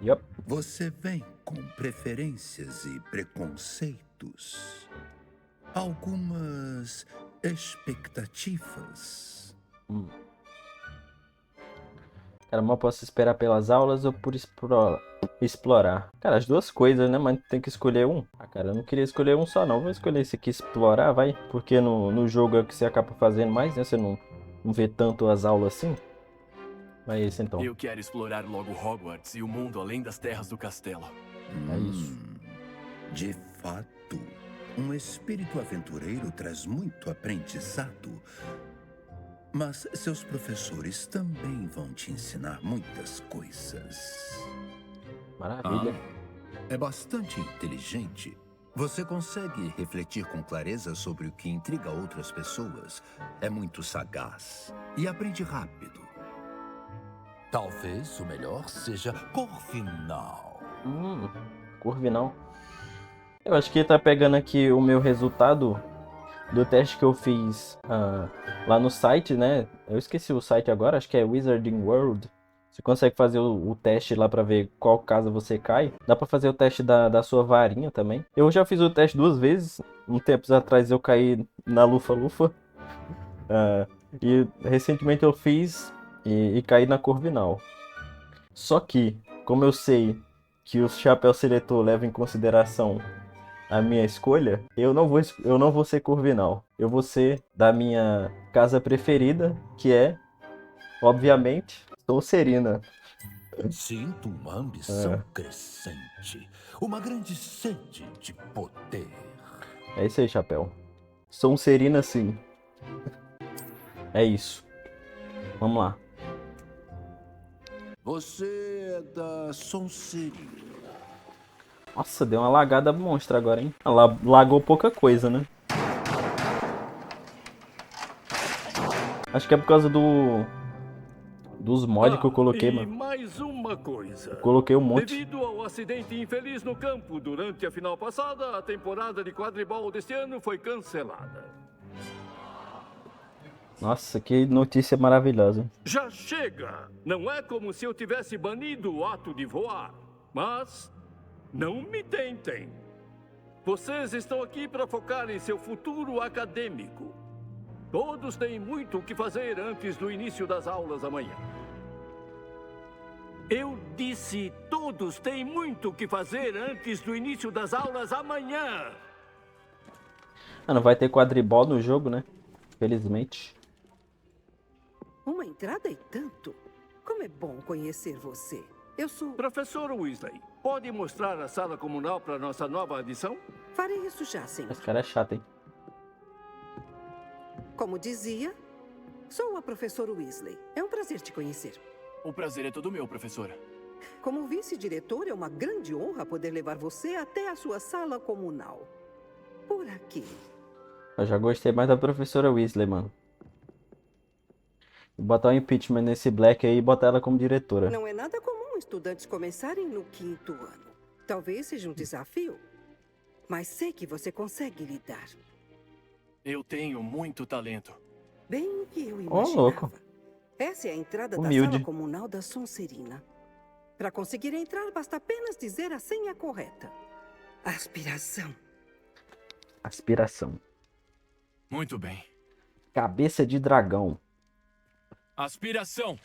Yup. Você vem com preferências e preconceitos. Algumas expectativas. Cara, mal posso esperar pelas aulas ou por explorar. Cara, as duas coisas, né? Mas tem que escolher um. Ah, cara, eu não queria escolher um só, não. Vou escolher esse aqui, explorar, vai. Porque no jogo é o que você acaba fazendo mais, né? Você não vê tanto as aulas assim. Vai esse, então. Eu quero explorar logo Hogwarts e o mundo além das terras do castelo. É isso. De fato, um espírito aventureiro traz muito aprendizado. Mas seus professores também vão te ensinar muitas coisas. Maravilha. É bastante inteligente. Você consegue refletir com clareza sobre o que intriga outras pessoas. É muito sagaz e aprende rápido. Talvez o melhor seja Corvinal. Corvinal. Eu acho que ele tá pegando aqui o meu resultado do teste que eu fiz lá no site, né? Eu esqueci o site agora, acho que é Wizarding World. Você consegue fazer o teste lá pra ver qual casa você cai. Dá pra fazer o teste da sua varinha também. Eu já fiz o teste 2 vezes. Um tempo atrás eu caí na Lufa-Lufa. E recentemente eu fiz e caí na Corvinal. Só que, como eu sei que o chapéu seletor leva em consideração a minha escolha, eu não vou ser Corvinal. Eu vou ser da minha casa preferida, que é, obviamente, Sonserina. Sinto uma ambição crescente. Uma grande sede de poder. É isso aí, chapéu. Sonserina, sim. É isso. Vamos lá. Você é da Sonserina. Nossa, deu uma lagada monstra agora, hein? Lagou pouca coisa, né? Acho que é por causa dos mods que eu coloquei, e mano. mais uma coisa. Eu coloquei um monte. Devido ao acidente infeliz no campo durante a final passada, a temporada de quadribol deste ano foi cancelada. Nossa, que notícia maravilhosa. Já chega! Não é como se eu tivesse banido o ato de voar, mas não me tentem. Vocês estão aqui para focar em seu futuro acadêmico. Todos têm muito o que fazer antes do início das aulas amanhã. Eu disse, todos têm muito o que fazer antes do início das aulas amanhã. Não vai ter quadribol no jogo, né? Felizmente. Uma entrada e tanto. Como é bom conhecer você. Eu sou... Professor Weasley, pode mostrar a sala comunal para nossa nova adição? Farei isso já, senhor. Esse cara é chato, hein? Como dizia, Sou a professora Weasley. É um prazer te conhecer. O prazer é todo meu, professora. Como vice-diretor, é uma grande honra poder levar você até a sua sala comunal. Por aqui. Eu já gostei mais da professora Weasley, mano. Vou botar o impeachment nesse Black aí e botar ela como diretora. Não é nada comum estudantes começarem no 5º ano. Talvez seja um desafio, mas sei que você consegue lidar. Eu tenho muito talento. Bem o que eu Ó, imaginava. louco. Essa é a entrada Humilde. da sala comunal da Sonserina. Para conseguir entrar, basta apenas dizer a senha correta. Aspiração. Aspiração. Muito bem. Cabeça de dragão. Aspiração.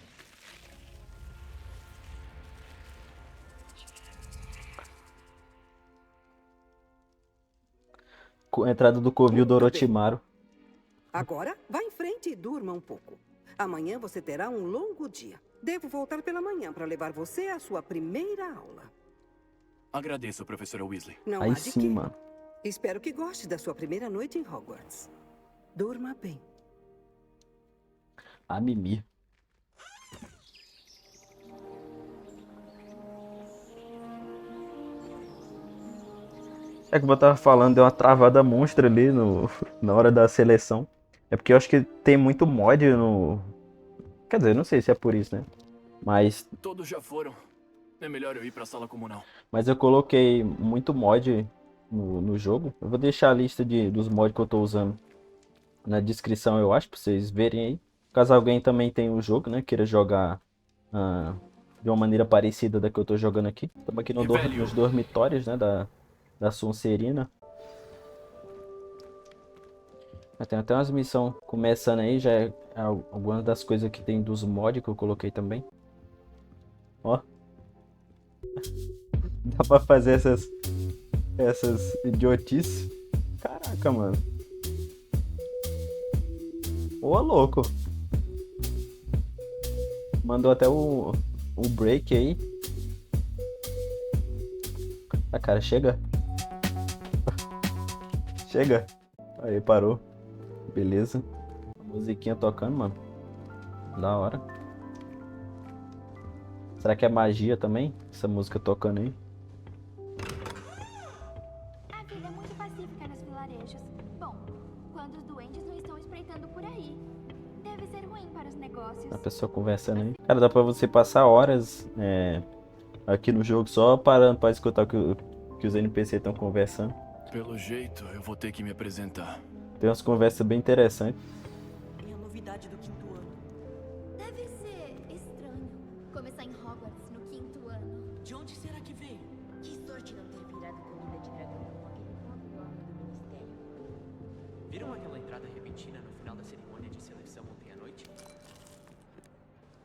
Entrada do Covil do Orochimaru. Agora, vá em frente e durma um pouco. Amanhã você terá um longo dia. Devo voltar pela manhã para levar você à sua primeira aula. Agradeço, professora Weasley. Não Aí há de sim, quê. mano. Espero que goste da sua primeira noite em Hogwarts. Durma bem. A Mimi. É como eu tava falando, deu uma travada monstra ali na hora da seleção. É porque eu acho que tem muito mod no... Quer dizer, não sei se é por isso, né? Mas Todos já foram. É melhor eu ir pra sala comunal. eu coloquei muito mod no jogo. Eu vou deixar a lista dos mods que eu tô usando na descrição, eu acho, pra vocês verem aí. Caso alguém também tenha o jogo, né? Queira jogar de uma maneira parecida da que eu tô jogando aqui. Estamos aqui nos dormitórios, né? Da Sonserina. Tem até umas missões começando aí, já é algumas das coisas que tem dos mods que eu coloquei também. Ó. Dá pra fazer essas idiotices. Caraca, mano. Ô, louco. Mandou até o break aí. Ah, cara, chega. Chega. Aí, parou. Beleza. A musiquinha tocando, mano. Da hora. Será que é magia também? Essa música tocando aí. A vida é muito pacífica nos vilarejos. Bom, quando os duendes não estão espreitando por aí. Deve ser ruim para os negócios. A pessoa conversando aí. Cara, dá pra você passar horas aqui no jogo só parando pra escutar o que os NPC estão conversando. Pelo jeito, eu vou ter que me apresentar. Tem umas conversas bem interessantes. É a novidade do 5º ano. Deve ser estranho começar em Hogwarts no 5º ano. De onde será que veio? Que sorte não ter virado comida de dragão com aquele pobre homem do ministério. Viram aquela entrada repentina no final da cerimônia de seleção ontem à noite?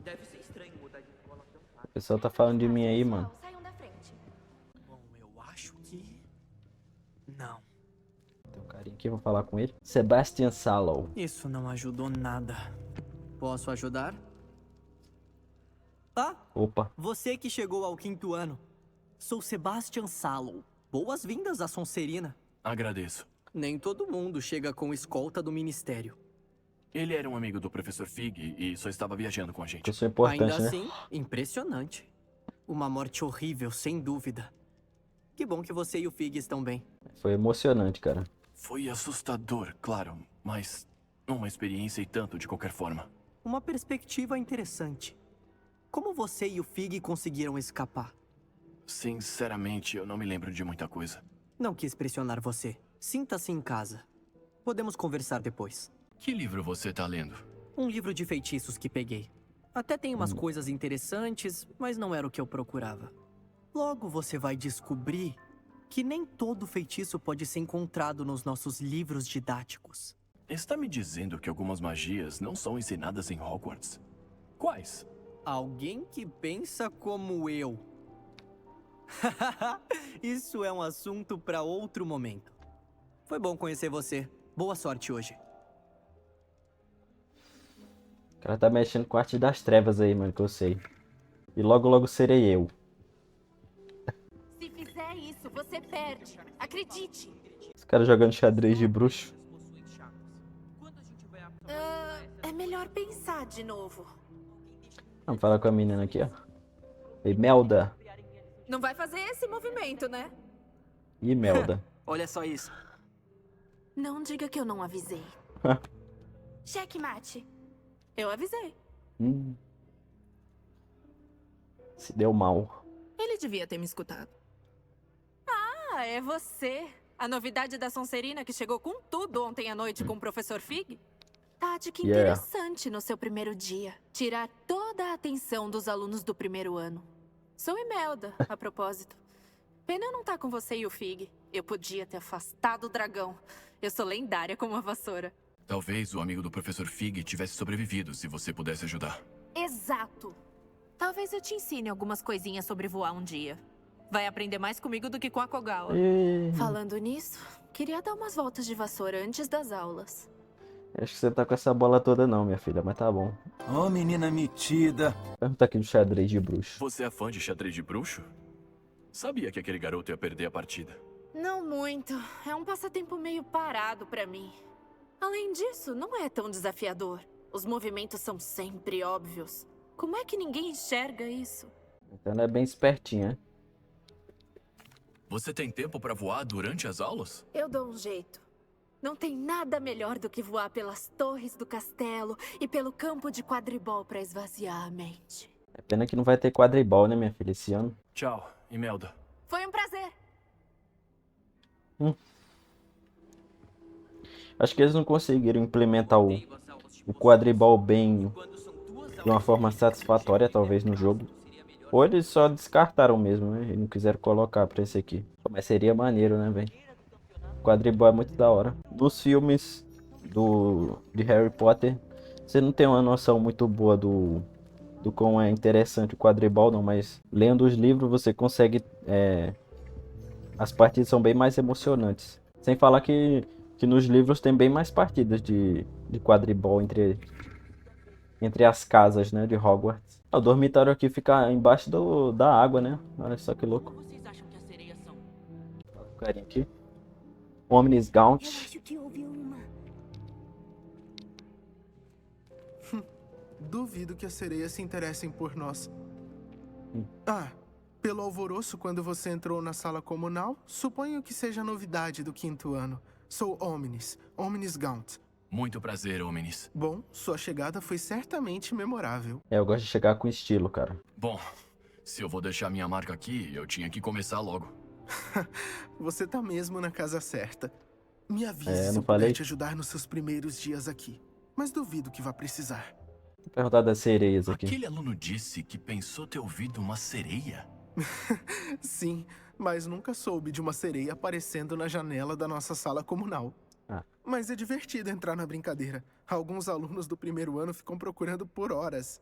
Deve ser estranho mudar de escola tão rápido. O pessoal tá falando de mim aí, mano. Saiam da frente. Bom, eu acho que... não. Tem um carinha aqui, vou falar com ele. Sebastian Sallow. Isso não ajudou nada. Posso ajudar? Ah, Opa. você que chegou ao 5º ano. Sou Sebastian Sallow. Boas-vindas à Sonserina. Agradeço. Nem todo mundo chega com escolta do Ministério. Ele era um amigo do professor Fig e só estava viajando com a gente. Isso é importante, Ainda né? assim, impressionante. Uma morte horrível, sem dúvida. Que bom que você e o Fig estão bem. Foi emocionante, cara. Foi assustador, claro, mas uma experiência e tanto de qualquer forma. Uma perspectiva interessante. Como você e o Fig conseguiram escapar? Sinceramente, eu não me lembro de muita coisa. Não quis pressionar você. Sinta-se em casa. Podemos conversar depois. Que livro você tá lendo? Um livro de feitiços que peguei. Até tem umas coisas interessantes, mas não era o que eu procurava. Logo você vai descobrir que nem todo feitiço pode ser encontrado nos nossos livros didáticos. Está me dizendo que algumas magias não são ensinadas em Hogwarts? Quais? Alguém que pensa como eu. Isso é um assunto para outro momento. Foi bom conhecer você. Boa sorte hoje. O cara tá mexendo com a arte das trevas aí, mano, que eu sei. E logo, logo serei eu. Se fizer isso, você perde. Acredite. Esse cara jogando xadrez de bruxo. melhor pensar de novo. Vamos falar com a menina aqui, ó. Imelda. Não vai fazer esse movimento, né? Imelda. Olha só isso. Não diga que eu não avisei. Checkmate. Eu avisei. Se deu mal. Ele devia ter me escutado. Ah, é você. A novidade da Sonserina que chegou com tudo ontem à noite com o professor Fig? Tática interessante no seu primeiro dia. Tirar toda a atenção dos alunos do primeiro ano. Sou Imelda, a propósito. Pena eu não tá com você e o Fig. Eu podia ter afastado o dragão. Eu sou lendária como a vassoura. Talvez o amigo do professor Fig tivesse sobrevivido se você pudesse ajudar. Exato. Talvez eu te ensine algumas coisinhas sobre voar um dia. Vai aprender mais comigo do que com a Kogawa. Falando nisso, queria dar umas voltas de vassoura antes das aulas. Acho que você tá com essa bola toda não, minha filha, mas tá bom. Ô, menina metida. Pergunta aqui do xadrez de bruxo. Você é fã de xadrez de bruxo? Sabia que aquele garoto ia perder a partida. Não muito. É um passatempo meio parado pra mim. Além disso, não é tão desafiador. Os movimentos são sempre óbvios. Como é que ninguém enxerga isso? Então ela é bem espertinha. Você tem tempo pra voar durante as aulas? Eu dou um jeito. Não tem nada melhor do que voar pelas torres do castelo e pelo campo de quadribol pra esvaziar a mente. É pena que não vai ter quadribol, né, minha filha, esse ano. Tchau, Imelda. Foi um prazer. Acho que eles não conseguiram implementar o quadribol bem de uma forma satisfatória, talvez, no jogo. Ou eles só descartaram mesmo, né? E não quiseram colocar pra esse aqui. Mas seria maneiro, né, velho? Quadribol é muito da hora. Nos filmes de Harry Potter, você não tem uma noção muito boa do quão é interessante o quadribol, não. Mas lendo os livros você consegue... as partidas são bem mais emocionantes. Sem falar que nos livros tem bem mais partidas de quadribol entre as casas, né, de Hogwarts. O dormitório aqui fica embaixo da água, né? Olha só que louco. Vocês acham que as sereias são? Um carinha aqui. Omnis Gaunt. Acho que houve uma. Duvido que as sereias se interessem por nós. Pelo alvoroço quando você entrou na sala comunal, suponho que seja novidade do 5º ano. Sou Omnis Gaunt. Muito prazer, Omnis. Bom, sua chegada foi certamente memorável. Eu gosto de chegar com estilo, cara. Bom, se eu vou deixar minha marca aqui, eu tinha que começar logo. Você tá mesmo na casa certa. Me avise se não eu puder falei? te ajudar nos seus primeiros dias aqui. Mas duvido que vá precisar. Vou perguntar das sereias aqui. Aquele aluno disse que pensou ter ouvido uma sereia. Sim, mas nunca soube de uma sereia aparecendo na janela da nossa sala comunal. Mas é divertido entrar na brincadeira. Alguns alunos do primeiro ano ficam procurando por horas.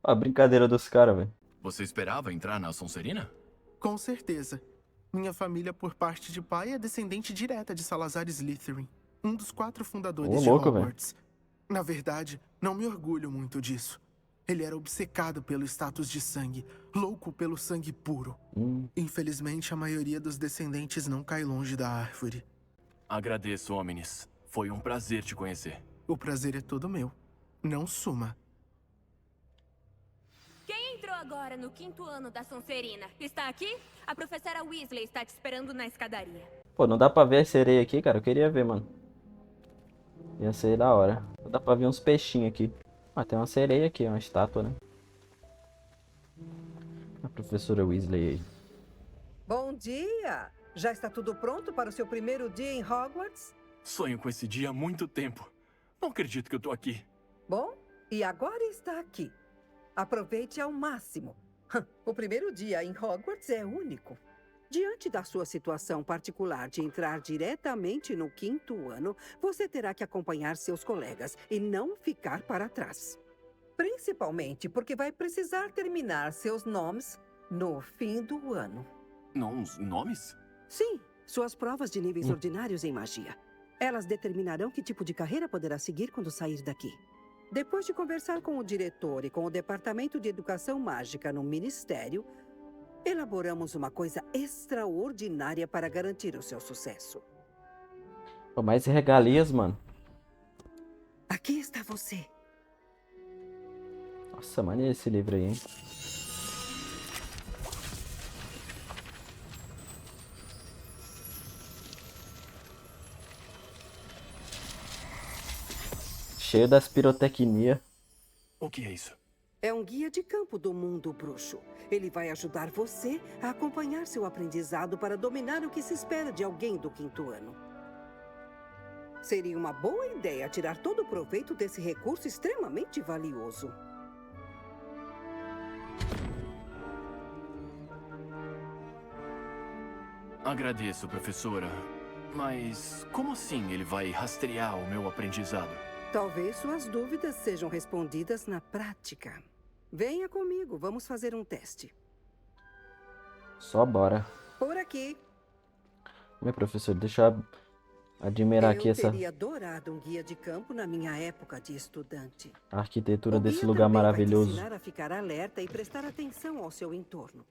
A brincadeira dos caras, velho. Você esperava entrar na Sonserina? Com certeza. Minha família, por parte de pai, é descendente direta de Salazar Slytherin, um dos 4 fundadores de Hogwarts. Na verdade, não me orgulho muito disso. Ele era obcecado pelo status de sangue, louco pelo sangue puro. Infelizmente, a maioria dos descendentes não cai longe da árvore. Agradeço, Omnis. Foi um prazer te conhecer. O prazer é todo meu. Não suma. Quem entrou agora no 5º ano da Sonserina? Está aqui? A professora Weasley está te esperando na escadaria. Pô, não dá pra ver a sereia aqui, cara. Eu queria ver, mano. Ia ser da hora. Não dá pra ver uns peixinhos aqui. Tem uma sereia aqui, uma estátua, né? A professora Weasley aí. Bom dia! Já está tudo pronto para o seu primeiro dia em Hogwarts? Sonho com esse dia há muito tempo. Não acredito que eu tô aqui. Bom, e agora está aqui. Aproveite ao máximo. O primeiro dia em Hogwarts é único. Diante da sua situação particular de entrar diretamente no 5º ano, você terá que acompanhar seus colegas e não ficar para trás. Principalmente porque vai precisar terminar seus nomes no fim do ano. Nomes? Sim, suas provas de níveis ordinários em magia. Elas determinarão que tipo de carreira poderá seguir quando sair daqui. Depois de conversar com o diretor e com o Departamento de Educação Mágica no Ministério, elaboramos uma coisa extraordinária para garantir o seu sucesso. Pô, mais regalias, mano. Aqui está você. Nossa, maneiro esse livro aí, hein? Cheio das pirotecnia. O que é isso? É um guia de campo do mundo bruxo. Ele vai ajudar você a acompanhar seu aprendizado para dominar o que se espera de alguém do 5º ano. Seria uma boa ideia tirar todo o proveito desse recurso extremamente valioso. Agradeço, professora. Mas como assim ele vai rastrear o meu aprendizado? Talvez suas dúvidas sejam respondidas na prática. Venha comigo, vamos fazer um teste. Só bora. Por aqui. Meu professor, deixa eu admirar aqui essa Eu teria adorado um guia de campo na minha época de estudante. arquitetura O desse guia lugar também maravilhoso. vai te ensinar a ficar alerta e prestar atenção ao seu entorno.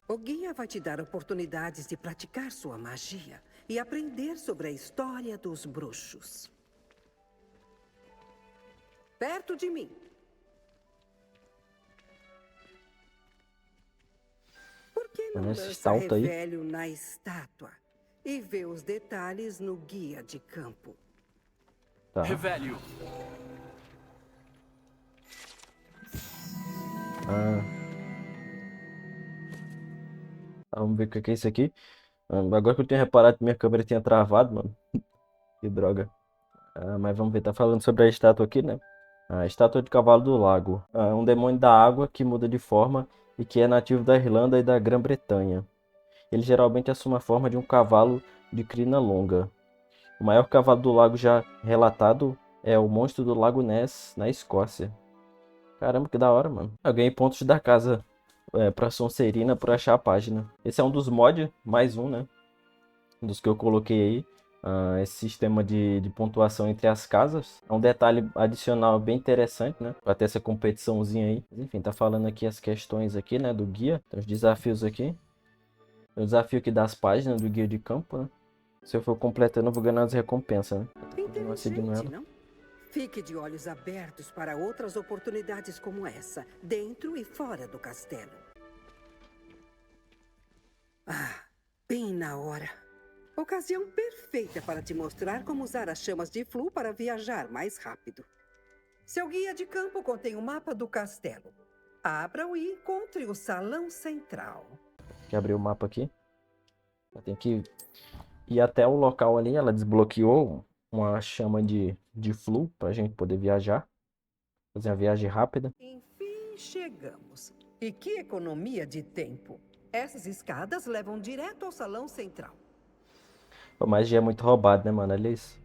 O guia vai te dar oportunidades de praticar sua magia e aprender sobre a história dos bruxos. Perto de mim. Por que não Nesse lança salto aí. revelio na estátua e vê os detalhes no guia de campo? Tá. Revelio. Vamos ver o que é isso aqui. Agora que eu tenho reparado que minha câmera tinha travado, mano. Que droga. Mas vamos ver, tá falando sobre a estátua aqui, né? A estátua de Cavalo do Lago. Um demônio da água que muda de forma e que é nativo da Irlanda e da Grã-Bretanha. Ele geralmente assume a forma de um cavalo de crina longa. O maior cavalo do lago já relatado é o monstro do Lago Ness, na Escócia. Caramba, que da hora, mano. Eu ganhei pontos da casa pra Sonserina por achar a página. Esse é um dos mods, mais um, né? Um dos que eu coloquei aí. Esse sistema de pontuação entre as casas. É um detalhe adicional bem interessante, né? Pra ter essa competiçãozinha aí. Mas, enfim, tá falando aqui as questões aqui, né? Do guia. Tem os desafios aqui. O desafio aqui das páginas do guia de campo, né? Se eu for completando, eu vou ganhar as recompensas, né? Continuar seguindo ela. Não? Fique de olhos abertos para outras oportunidades como essa, dentro e fora do castelo. Bem na hora. Ocasião perfeita para te mostrar como usar as chamas de Flu para viajar mais rápido. Seu guia de campo contém um mapa do castelo. Abra-o e encontre o salão central. Que abrir o mapa aqui. Tem que ir até o local ali. Ela desbloqueou uma chama de Flu pra gente poder viajar. Fazer uma viagem rápida. Enfim, chegamos. E que economia de tempo. Essas escadas levam direto ao salão central. A magia é muito roubada, né, mano? Olha isso.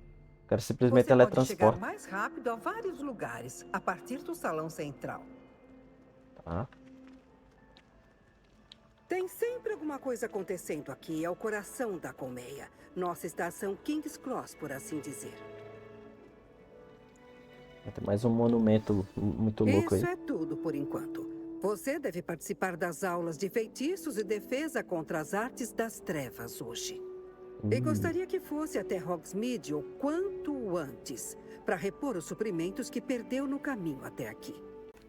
O cara simplesmente Você pode chegar teletransporta. mais rápido a vários lugares, a partir do salão central. Tá. Tem sempre alguma coisa acontecendo aqui. É o coração da colmeia. Nossa estação King's Cross, por assim dizer. Tem mais um monumento muito louco aí. Isso é tudo por enquanto. Você deve participar das aulas de feitiços e defesa contra as artes das trevas hoje. E gostaria que fosse até Hogsmeade o quanto antes, para repor os suprimentos que perdeu no caminho até aqui.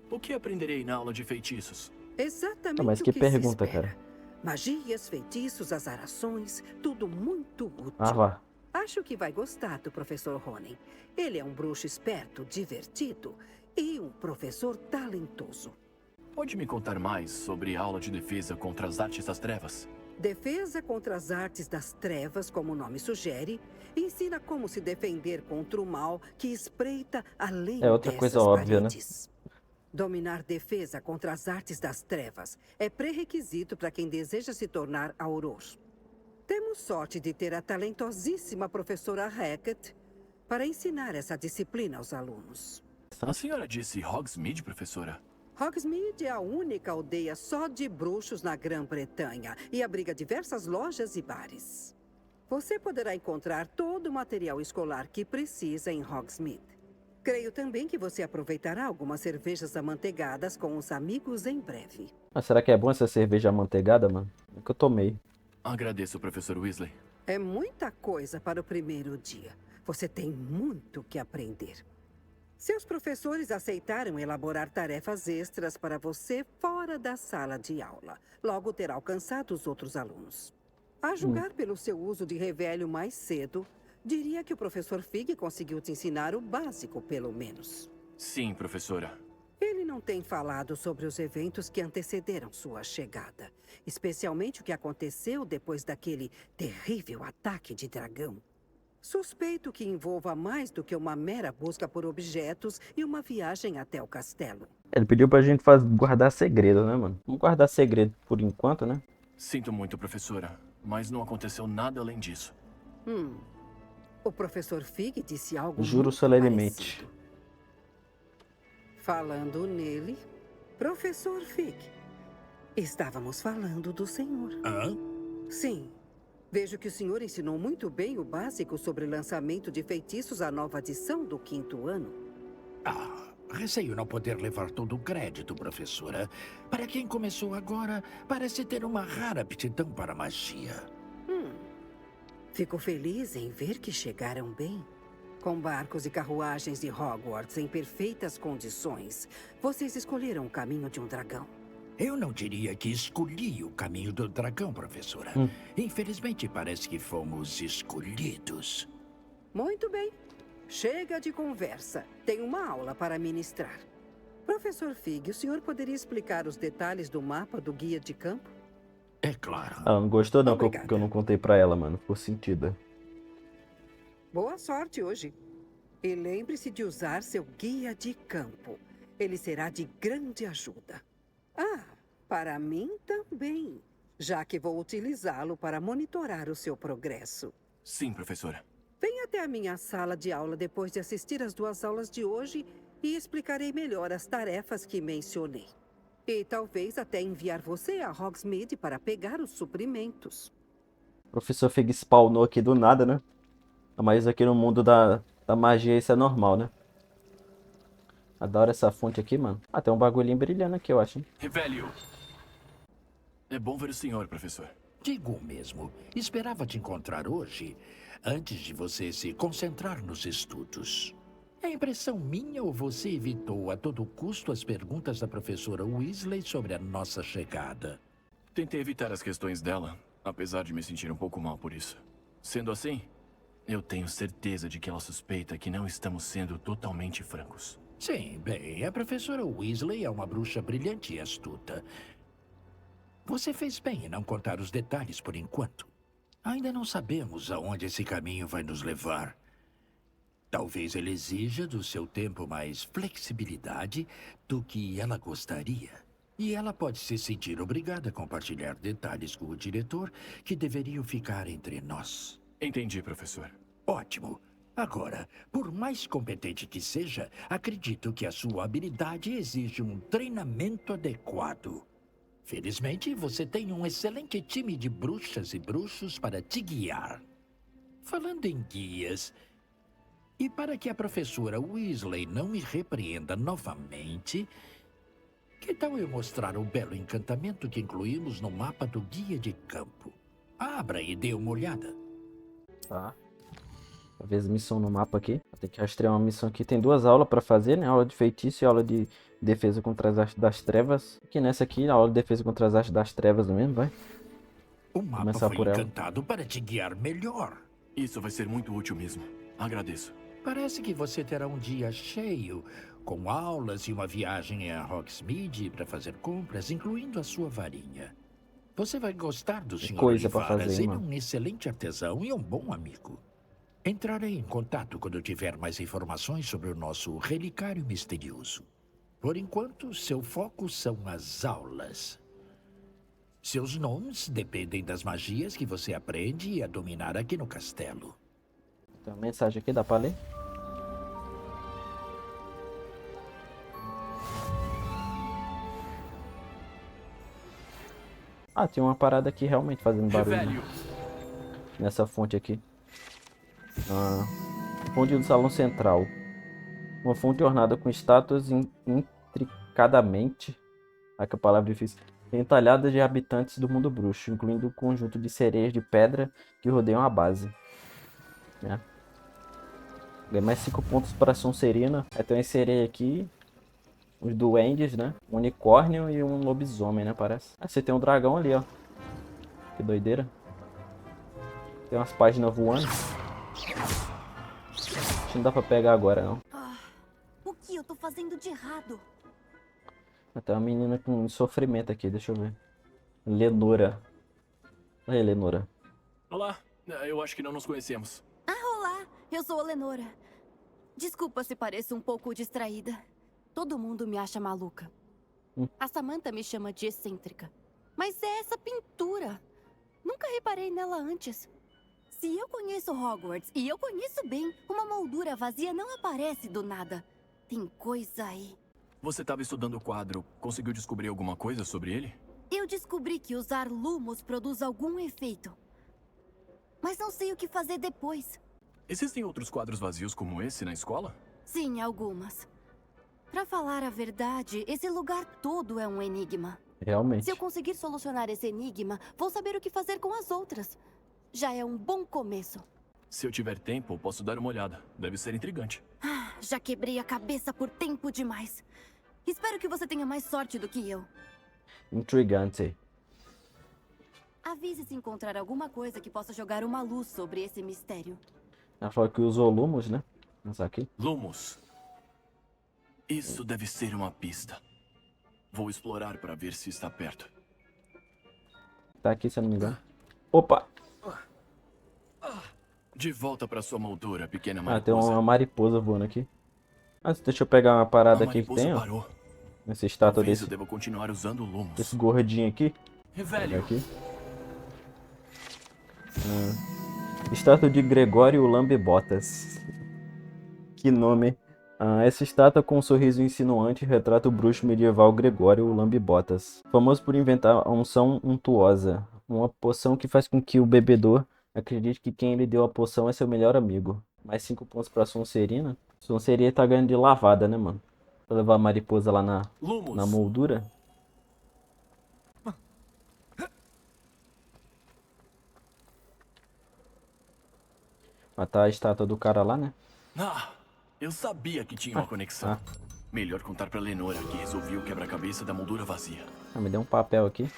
O que aprenderei na aula de feitiços? Exatamente Mas o que que pergunta, se espera. cara. Magias, feitiços, azarações, tudo muito útil. Vá. Acho que vai gostar do professor Ronen. Ele é um bruxo esperto, divertido e um professor talentoso. Pode me contar mais sobre a aula de defesa contra as artes das trevas? Defesa contra as artes das trevas, como o nome sugere, ensina como se defender contra o mal que espreita além É outra coisa óbvia, paredes. Dominar defesa contra as artes das trevas é pré-requisito para quem deseja se tornar auror. Temos sorte de ter a talentosíssima professora Hackett para ensinar essa disciplina aos alunos. A senhora disse Hogsmeade, professora? Hogsmeade é a única aldeia só de bruxos na Grã-Bretanha e abriga diversas lojas e bares. Você poderá encontrar todo o material escolar que precisa em Hogsmeade. Creio também que você aproveitará algumas cervejas amanteigadas com os amigos em breve. Mas será que é bom essa cerveja amanteigada, mano? Nunca tomei. Agradeço, professor Weasley. É muita coisa para o primeiro dia. Você tem muito que aprender. Seus professores aceitaram elaborar tarefas extras para você fora da sala de aula. Logo terá alcançado os outros alunos. A julgar pelo seu uso de revelio mais cedo, diria que o professor Fig conseguiu te ensinar o básico, pelo menos. Sim, professora. Ele não tem falado sobre os eventos que antecederam sua chegada. Especialmente o que aconteceu depois daquele terrível ataque de dragão. Suspeito que envolva mais do que uma mera busca por objetos e uma viagem até o castelo. Ele pediu pra gente guardar segredo, né, mano? Vamos guardar segredo por enquanto, né? Sinto muito, professora, mas não aconteceu nada além disso. O professor Fig disse algo Juro muito solenemente. parecido. Falando nele, professor Fig, estávamos falando do senhor. Hã? Sim. Vejo que o senhor ensinou muito bem o básico sobre lançamento de feitiços à nova adição do 5º ano. Receio não poder levar todo o crédito, professora. Para quem começou agora, parece ter uma rara aptidão para magia. Fico feliz em ver que chegaram bem. Com barcos e carruagens de Hogwarts em perfeitas condições, vocês escolheram o caminho de um dragão. Eu não diria que escolhi o caminho do dragão, professora. Infelizmente, parece que fomos escolhidos. Muito bem. Chega de conversa. Tenho uma aula para ministrar. Professor Fig, o senhor poderia explicar os detalhes do mapa do guia de campo? É claro. Ela não gostou não que eu não contei pra ela, mano. Ficou sentido. Boa sorte hoje. E lembre-se de usar seu guia de campo. Ele será de grande ajuda. Para mim também, já que vou utilizá-lo para monitorar o seu progresso. Sim, professora. Venha até a minha sala de aula depois de assistir às 2 aulas de hoje e explicarei melhor as tarefas que mencionei. E talvez até enviar você a Hogsmeade para pegar os suprimentos. O professor Fig spawnou aqui do nada, né? Mas aqui no mundo da magia isso é normal, né? Adoro essa fonte aqui, mano. Tem um bagulhinho brilhando aqui, eu acho. Hein? Revelio. É bom ver o senhor, professor. Digo mesmo. Esperava te encontrar hoje, antes de você se concentrar nos estudos. É impressão minha ou você evitou a todo custo as perguntas da professora Weasley sobre a nossa chegada? Tentei evitar as questões dela, apesar de me sentir um pouco mal por isso. Sendo assim, eu tenho certeza de que ela suspeita que não estamos sendo totalmente francos. Sim, bem, a professora Weasley é uma bruxa brilhante e astuta. Você fez bem em não contar os detalhes por enquanto. Ainda não sabemos aonde esse caminho vai nos levar. Talvez ele exija do seu tempo mais flexibilidade do que ela gostaria. E ela pode se sentir obrigada a compartilhar detalhes com o diretor que deveriam ficar entre nós. Entendi, professor. Ótimo. Agora, por mais competente que seja, acredito que a sua habilidade exige um treinamento adequado. Felizmente, você tem um excelente time de bruxas e bruxos para te guiar. Falando em guias, e para que a professora Weasley não me repreenda novamente, que tal eu mostrar o belo encantamento que incluímos no mapa do guia de campo? Abra e dê uma olhada. Tá. Talvez missão no mapa aqui. Vou ter que rastrear uma missão aqui. Tem 2 aulas para fazer, né? Aula de feitiço e aula de defesa contra as artes das trevas. Aqui nessa aqui, a aula de defesa contra as artes das trevas mesmo, vai. O mapa Começar foi por ela. encantado para te guiar melhor. Isso vai ser muito útil mesmo. Agradeço. Parece que você terá um dia cheio, com aulas e uma viagem a Hogsmeade para fazer compras, incluindo a sua varinha. Você vai gostar do Sr. Coisa pra Olivaras. fazer, Ele é mano. um excelente artesão e um bom amigo. Entrarei em contato quando eu tiver mais informações sobre o nosso relicário misterioso. Por enquanto, seu foco são as aulas. Seus nomes dependem das magias que você aprende a dominar aqui no castelo. Tem uma mensagem aqui, dá pra ler? Tem uma parada aqui realmente fazendo barulho. Revelio. Nessa fonte aqui. Fonte do salão central. Uma fonte ornada com estátuas intricadamente, que a palavra é difícil, entalhadas de habitantes do mundo bruxo, incluindo o conjunto de sereias de pedra que rodeiam a base. Ganhei mais 5 pontos pra Sonserina. Então eu inserei aqui os duendes, né? Um unicórnio e um lobisomem, né? Parece. Ah, você tem um dragão ali, ó. Que doideira. Tem umas páginas voando. Acho que não dá pra pegar agora, não. O que eu tô fazendo de errado? Tem uma menina com sofrimento aqui, deixa eu ver. Lenora. Aí, Lenora. Olá, eu acho que não nos conhecemos. Olá, eu sou a Lenora. Desculpa se pareço um pouco distraída. Todo mundo me acha maluca. A Samantha me chama de excêntrica. Mas é essa pintura. Nunca reparei nela antes. Se eu conheço Hogwarts, e eu conheço bem, uma moldura vazia não aparece do nada. Tem coisa aí. Você estava estudando o quadro. Conseguiu descobrir alguma coisa sobre ele? Eu descobri que usar lumos produz algum efeito. Mas não sei o que fazer depois. Existem outros quadros vazios como esse na escola? Sim, algumas. Pra falar a verdade, esse lugar todo é um enigma. Realmente. Se eu conseguir solucionar esse enigma, vou saber o que fazer com as outras. Já é um bom começo. Se eu tiver tempo, posso dar uma olhada. Deve ser intrigante. Já quebrei a cabeça por tempo demais. Espero que você tenha mais sorte do que eu. Intrigante. Avise se encontrar alguma coisa que possa jogar uma luz sobre esse mistério. Ela falou que usou lumos, né? Vamos aqui. Lumos. Isso deve ser uma pista. Vou explorar para ver se está perto. Tá aqui, se eu não me engano. Opa! De volta para sua moldura, pequena Ah, tem mariposa. uma mariposa voando aqui. Ah, deixa eu pegar uma parada aqui que tem, ó. Parou. Essa estátua Talvez desse. eu devo continuar usando lumos. Esse gordinho aqui. Velho. Aqui. Estátua de Gregório Lambe-Botas. Que nome. Essa estátua com um sorriso insinuante retrata o bruxo medieval Gregório Lambe-Botas, famoso por inventar a unção untuosa, uma poção que faz com que o bebedor acredite que quem lhe deu a poção é seu melhor amigo. Mais 5 pontos pra Sonserina. Sonserina tá ganhando de lavada, né, mano? Vou levar a mariposa lá na moldura. Matar a estátua do cara lá, né? Eu sabia que tinha uma conexão. Melhor contar pra Lenora, que resolveu o quebra-cabeça da moldura vazia. Me deu um papel aqui.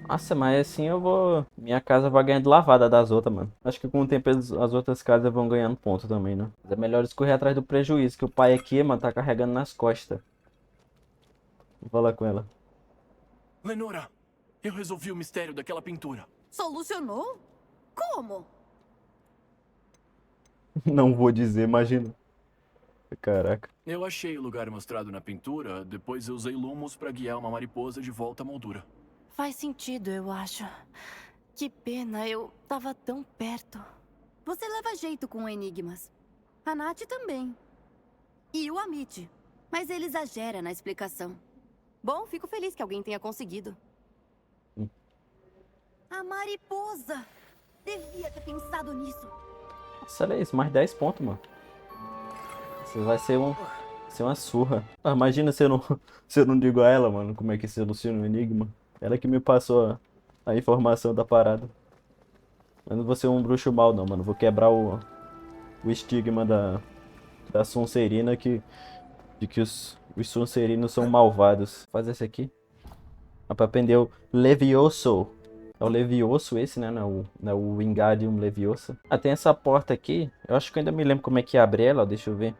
Nossa, mas assim eu vou... Minha casa vai ganhando lavada das outras, mano. Acho que com o tempo as outras casas vão ganhando ponto também, né? Mas é melhor escorrer atrás do prejuízo, que o pai aqui, mano, tá carregando nas costas. Vou falar com ela. Lenora, eu resolvi o mistério daquela pintura. Solucionou? Como? Não vou dizer, imagina. Caraca. Eu achei o lugar mostrado na pintura, depois eu usei lumos pra guiar uma mariposa de volta à moldura. Faz sentido, eu acho. Que pena, eu tava tão perto. Você leva jeito com enigmas. A Nath também. E o Amit. Mas ele exagera na explicação. Bom, fico feliz que alguém tenha conseguido. A mariposa! Devia ter pensado nisso. Nossa, olha isso, mais 10 pontos, mano. Isso vai ser uma surra. Imagina se eu não digo a ela, mano, como é que soluciona o enigma. Ela que me passou a informação da parada. Eu não vou ser um bruxo mau, não, mano. Vou quebrar o estigma da Sonserina de que os Sonserinos são malvados. Vou fazer esse aqui. Pra aprender o Levioso. É o Levioso esse, né? Não é o Wingardium Leviosa. Tem essa porta aqui. Eu acho que eu ainda me lembro como é que abre ela. Ó, deixa eu ver.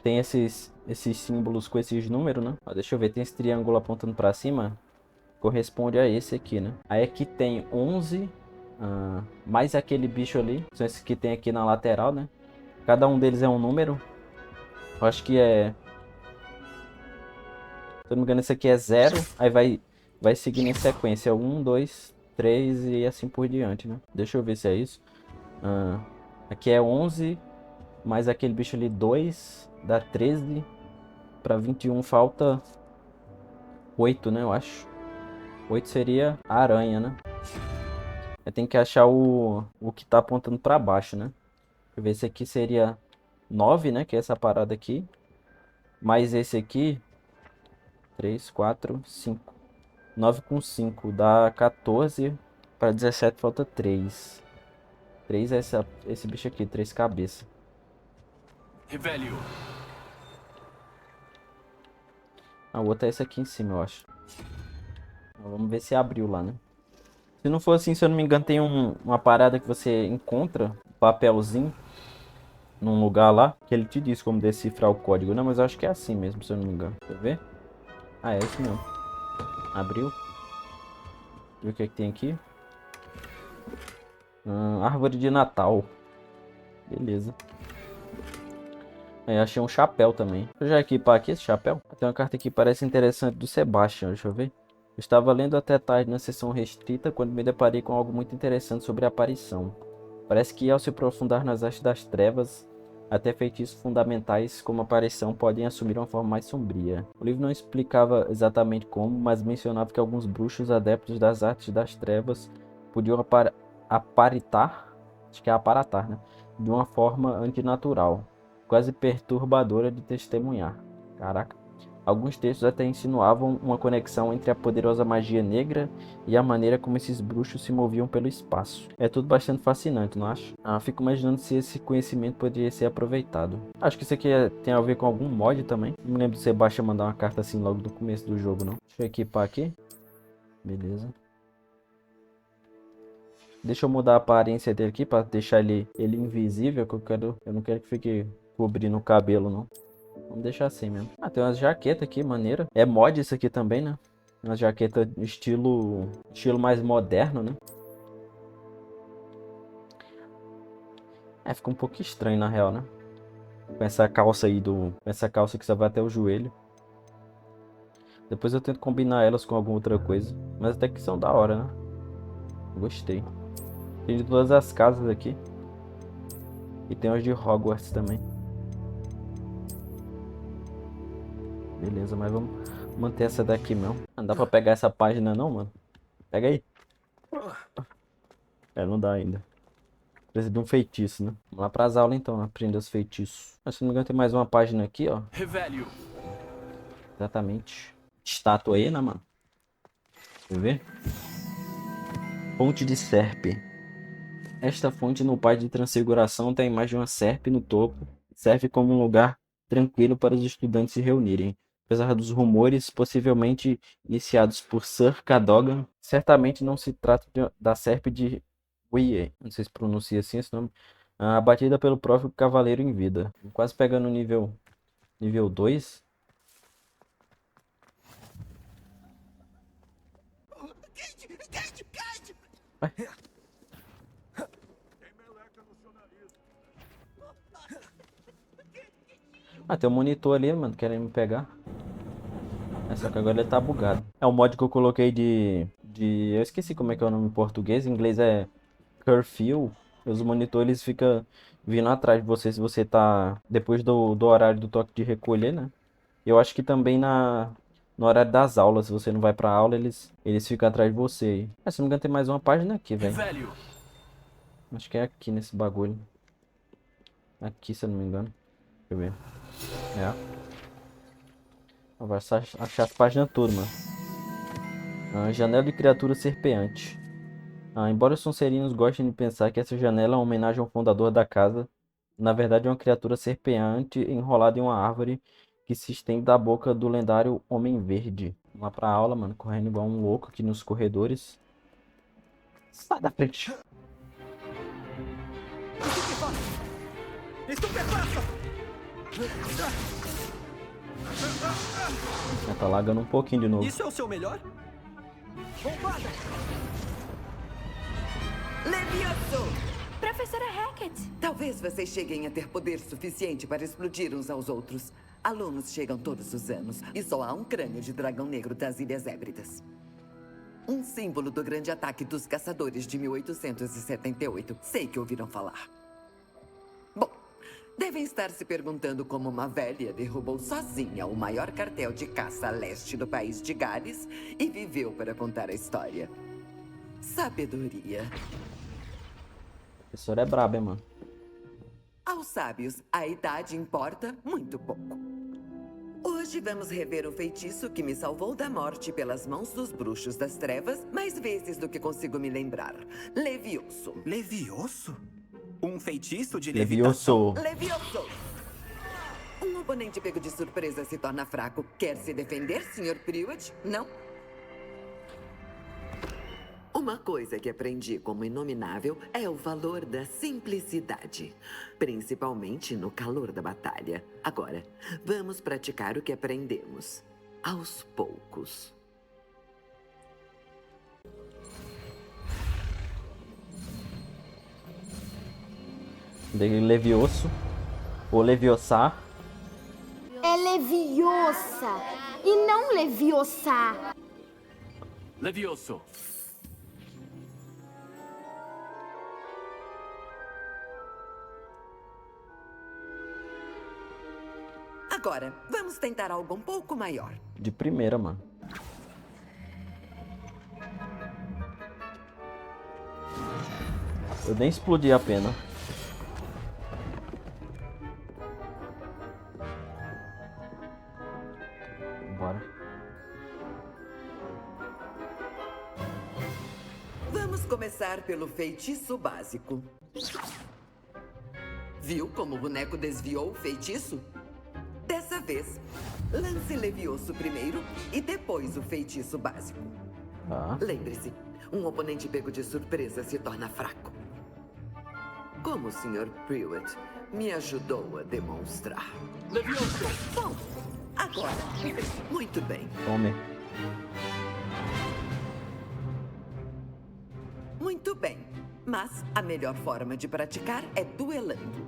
Tem esses símbolos com esses números, né? Ó, deixa eu ver. Tem esse triângulo apontando pra cima. Corresponde a esse aqui, né? Aí aqui tem 11. Mais aquele bicho ali. São esses que tem aqui na lateral, né? Cada um deles é um número. Eu acho que é... Se eu não me engano, esse aqui é 0. Aí vai seguindo em sequência. 1, 2, 3 e assim por diante, né? Deixa eu ver se é isso. Aqui é 11. Mais aquele bicho ali, 2. Dá 13. Pra 21 falta 8, né? Eu acho. 8 seria a aranha, né? Eu tenho que achar o que tá apontando pra baixo, né? Deixa eu ver, esse aqui seria 9, né? Que é essa parada aqui. Mais esse aqui. 3, 4, 5. 9 com 5 dá 14. Para 17 falta 3. 3 é esse bicho aqui, 3 cabeças. Revelio. A outra é esse aqui em cima, eu acho. Vamos ver se abriu lá, né? Se não for assim, se eu não me engano, tem uma parada que você encontra, um papelzinho, num lugar lá, que ele te diz como decifrar o código. Não, mas eu acho que é assim mesmo, se eu não me engano. Quer ver? Ah, é isso mesmo. Abriu. Ver o que é que tem aqui. Árvore de Natal. Beleza. Aí achei um chapéu também. Deixa eu já equipar aqui esse chapéu. Tem uma carta aqui que parece interessante do Sebastian. Deixa eu ver. Eu estava lendo até tarde na sessão restrita quando me deparei com algo muito interessante sobre a aparição. Parece que ao se aprofundar nas artes das trevas, até feitiços fundamentais como a aparição podem assumir uma forma mais sombria. O livro não explicava exatamente como, mas mencionava que alguns bruxos adeptos das artes das trevas podiam aparitar, acho que é aparatar, né? De uma forma antinatural, quase perturbadora de testemunhar. Caraca. Alguns textos até insinuavam uma conexão entre a poderosa magia negra e a maneira como esses bruxos se moviam pelo espaço. É tudo bastante fascinante, não acho? Fico imaginando se esse conhecimento poderia ser aproveitado. Acho que isso aqui tem a ver com algum mod também. Não me lembro de Sebastian mandar uma carta assim logo no começo do jogo, não. Deixa eu equipar aqui. Beleza. Deixa eu mudar a aparência dele aqui para deixar ele invisível, que eu não quero que fique cobrindo o cabelo, não. Vamos deixar assim mesmo. Tem umas jaquetas aqui, maneira. É mod isso aqui também, né? Uma jaqueta estilo mais moderno, né? Fica um pouco estranho na real, né? Com essa calça aí com essa calça que só vai até o joelho. Depois eu tento combinar elas com alguma outra coisa. Mas até que são da hora, né? Gostei. Tem de todas as casas aqui. E tem as de Hogwarts também. Beleza, mas vamos manter essa daqui mesmo. Não dá pra pegar essa página não, mano? Pega aí. Não dá ainda. Precisa de um feitiço, né? Vamos lá pras aulas então, aprender os feitiços. Mas se não me engano tem mais uma página aqui, ó. Revelio. Exatamente. Estátua aí, né, mano? Deixa eu ver. Fonte de serpe. Esta fonte no Pai de Transfiguração tem a imagem de uma serpe no topo. Serve como um lugar tranquilo para os estudantes se reunirem. Apesar dos rumores possivelmente iniciados por Sir Cadogan, certamente não se trata da serpe de Wye, não sei se pronuncia assim esse nome, abatida pelo próprio cavaleiro em vida. Quase pegando o nível 2. Tem um monitor ali, mano, querendo me pegar. Só que agora ele tá bugado. É um mod que eu coloquei eu esqueci como é que é o nome em português. Em inglês é curfew. Os monitores ficam vindo atrás de você se você tá depois do horário do toque de recolher, né? Eu acho que também no horário das aulas, se você não vai pra aula, eles ficam atrás de você. Se não me engano tem mais uma página aqui, velho. Acho que é aqui nesse bagulho. Aqui, se eu não me engano. Deixa eu ver. Vai achar as páginas todas, mano. Janela de criatura serpeante. Embora os Sonserinos gostem de pensar que essa janela é uma homenagem ao fundador da casa, na verdade é uma criatura serpeante enrolada em uma árvore que se estende da boca do lendário Homem Verde. Vamos lá pra aula, mano. Correndo igual um louco aqui nos corredores. Sai da frente. Tá lagando um pouquinho de novo. Isso é o seu melhor? Bombada! Levioso! Professora Hackett! Talvez vocês cheguem a ter poder suficiente para explodir uns aos outros. Alunos chegam todos os anos e só há um crânio de dragão negro das Ilhas Hébridas. Um símbolo do grande ataque dos caçadores de 1878. Sei que ouviram falar. Bom, devem estar se perguntando como uma velha derrubou sozinha o maior cartel de caça a leste do país de Gales e viveu para contar a história. Sabedoria. O professor é brabo, hein, mano? Aos sábios, a idade importa muito pouco. Hoje vamos rever o feitiço que me salvou da morte pelas mãos dos bruxos das trevas mais vezes do que consigo me lembrar. Levioso. Levioso? Um feitiço de Levioso. Levioso! Um oponente pego de surpresa se torna fraco. Quer se defender, Sr. Pruitt? Não? Uma coisa que aprendi como inominável é o valor da simplicidade, principalmente no calor da batalha. Agora, vamos praticar o que aprendemos, aos poucos. Levioso ou Leviosa. É Leviosa e não Leviosa. Levioso. Agora, vamos tentar algo um pouco maior. De primeira, mano. Eu nem explodi a pena. Bora. Vamos começar pelo feitiço básico. Viu como o boneco desviou o feitiço? Dessa vez, lance Levioso primeiro e depois o feitiço básico. Lembre-se, um oponente pego de surpresa se torna fraco. Como o Sr. Pruitt me ajudou a demonstrar. Levioso! Bom, agora, muito bem. Tome. Muito bem, mas a melhor forma de praticar é duelando.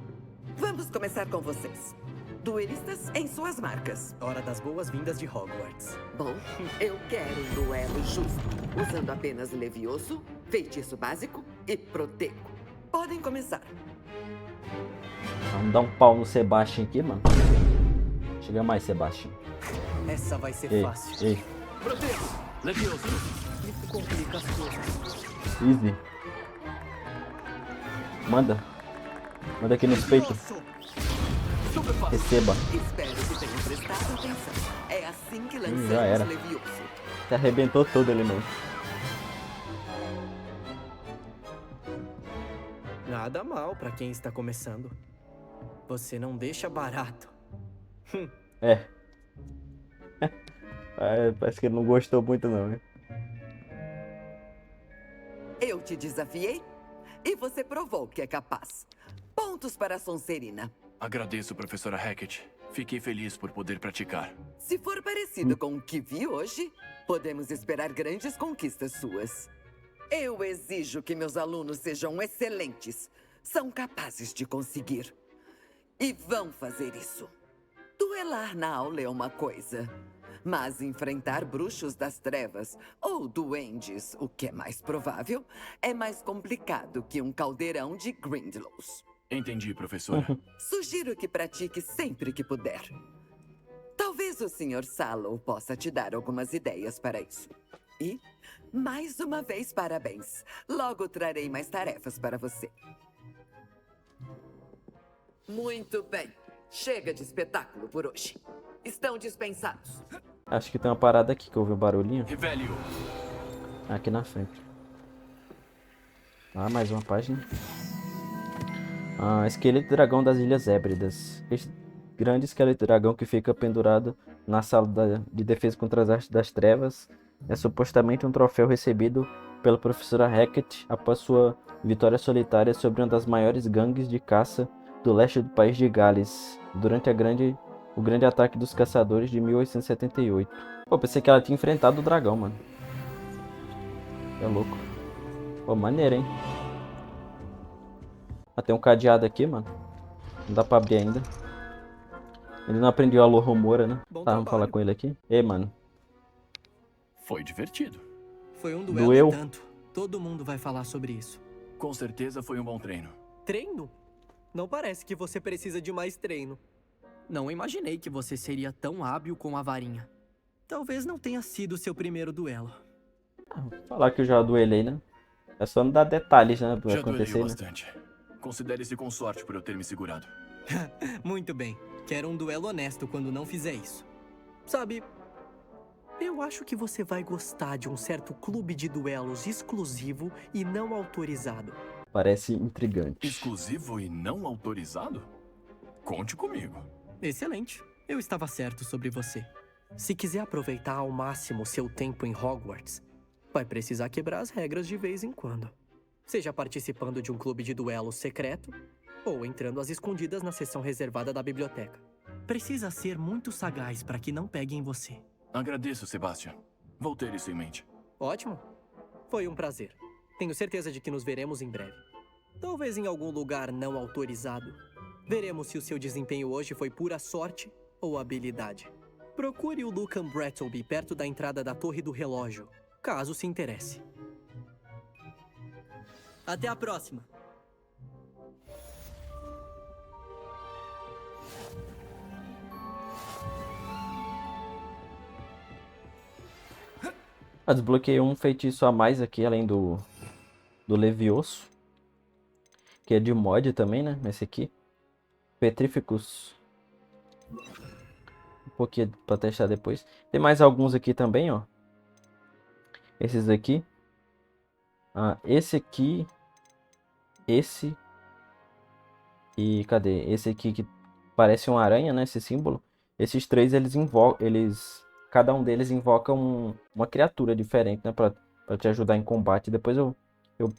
Vamos começar com vocês. Duelistas em suas marcas. Hora das boas-vindas de Hogwarts. Bom, eu quero um duelo justo, usando apenas Levioso, feitiço básico e Protego. Podem começar. Vamos dar um pau no Sebastian aqui, mano. Chega mais, Sebastian. Essa vai ser fácil. Ei. Protego! Levioso! Isso complica as coisas. Easy. Manda. Manda aqui nos peitos. Receba. Espero que tenham prestado atenção. É assim que Já era. lançamos Levioso. Se arrebentou todo ele mesmo. Nada mal pra quem está começando. Você não deixa barato. É. Parece que ele não gostou muito não, né? Eu te desafiei e você provou que é capaz. Pontos para a Sonserina. Agradeço, professora Hackett. Fiquei feliz por poder praticar. Se for parecido com o que vi hoje, podemos esperar grandes conquistas suas. Eu exijo que meus alunos sejam excelentes. São capazes de conseguir. E vão fazer isso. Duelar na aula é uma coisa, mas enfrentar bruxos das trevas ou duendes, o que é mais provável, é mais complicado que um caldeirão de Grindelows. Entendi, professora. Sugiro que pratique sempre que puder. Talvez o Sr. Sallow possa te dar algumas ideias para isso. E, mais uma vez, parabéns. Logo trarei mais tarefas para você. Muito bem. Chega de espetáculo por hoje. Estão dispensados. Acho que tem uma parada aqui que ouvi um barulhinho. Revelio. Aqui na frente. Ah, mais uma página. Esqueleto dragão das Ilhas Hébridas. Este grande esqueleto dragão que fica pendurado na sala de defesa contra as artes das trevas é supostamente um troféu recebido pela professora Hackett após sua vitória solitária sobre uma das maiores gangues de caça do leste do país de Gales, durante o grande ataque dos caçadores de 1878. Pô, pensei que ela tinha enfrentado o dragão, mano. É louco. Pô, maneiro, hein? Tem um cadeado aqui, mano. Não dá pra abrir ainda. Ele não aprendeu a Loromora, né? Tá, vamos falar com ele aqui. Ei, mano. Foi divertido. Foi um duelo e tanto. Todo mundo vai falar sobre isso. Com certeza foi um bom treino. Treino? Não parece que você precisa de mais treino. Não imaginei que você seria tão hábil com a varinha. Talvez não tenha sido seu primeiro duelo. Falar que eu já duelei, né? É só não dar detalhes, né? Pra já acontecer, duelei né? bastante. Considere-se com sorte por eu ter me segurado. Muito bem. Quero um duelo honesto quando não fizer isso. Sabe, eu acho que você vai gostar de um certo clube de duelos exclusivo e não autorizado. Parece intrigante. Exclusivo e não autorizado? Conte comigo. Excelente. Eu estava certo sobre você. Se quiser aproveitar ao máximo seu tempo em Hogwarts, vai precisar quebrar as regras de vez em quando. Seja participando de um clube de duelo secreto ou entrando às escondidas na seção reservada da biblioteca. Precisa ser muito sagaz para que não peguem você. Agradeço, Sebastian. Vou ter isso em mente. Ótimo. Foi um prazer. Tenho certeza de que nos veremos em breve. Talvez em algum lugar não autorizado. Veremos se o seu desempenho hoje foi pura sorte ou habilidade. Procure o Lucan Brattleby perto da entrada da Torre do Relógio, caso se interesse. Até a próxima. Desbloqueei um feitiço a mais aqui, além do Levioso. Que é de mod também, né? Esse aqui. Petrificus. Um pouquinho pra testar depois. Tem mais alguns aqui também, ó. Esses aqui. Esse aqui. Esse. E cadê? Esse aqui que parece uma aranha, né? Esse símbolo. Esses três, cada um deles invoca uma criatura diferente, né? Pra te ajudar em combate. Depois eu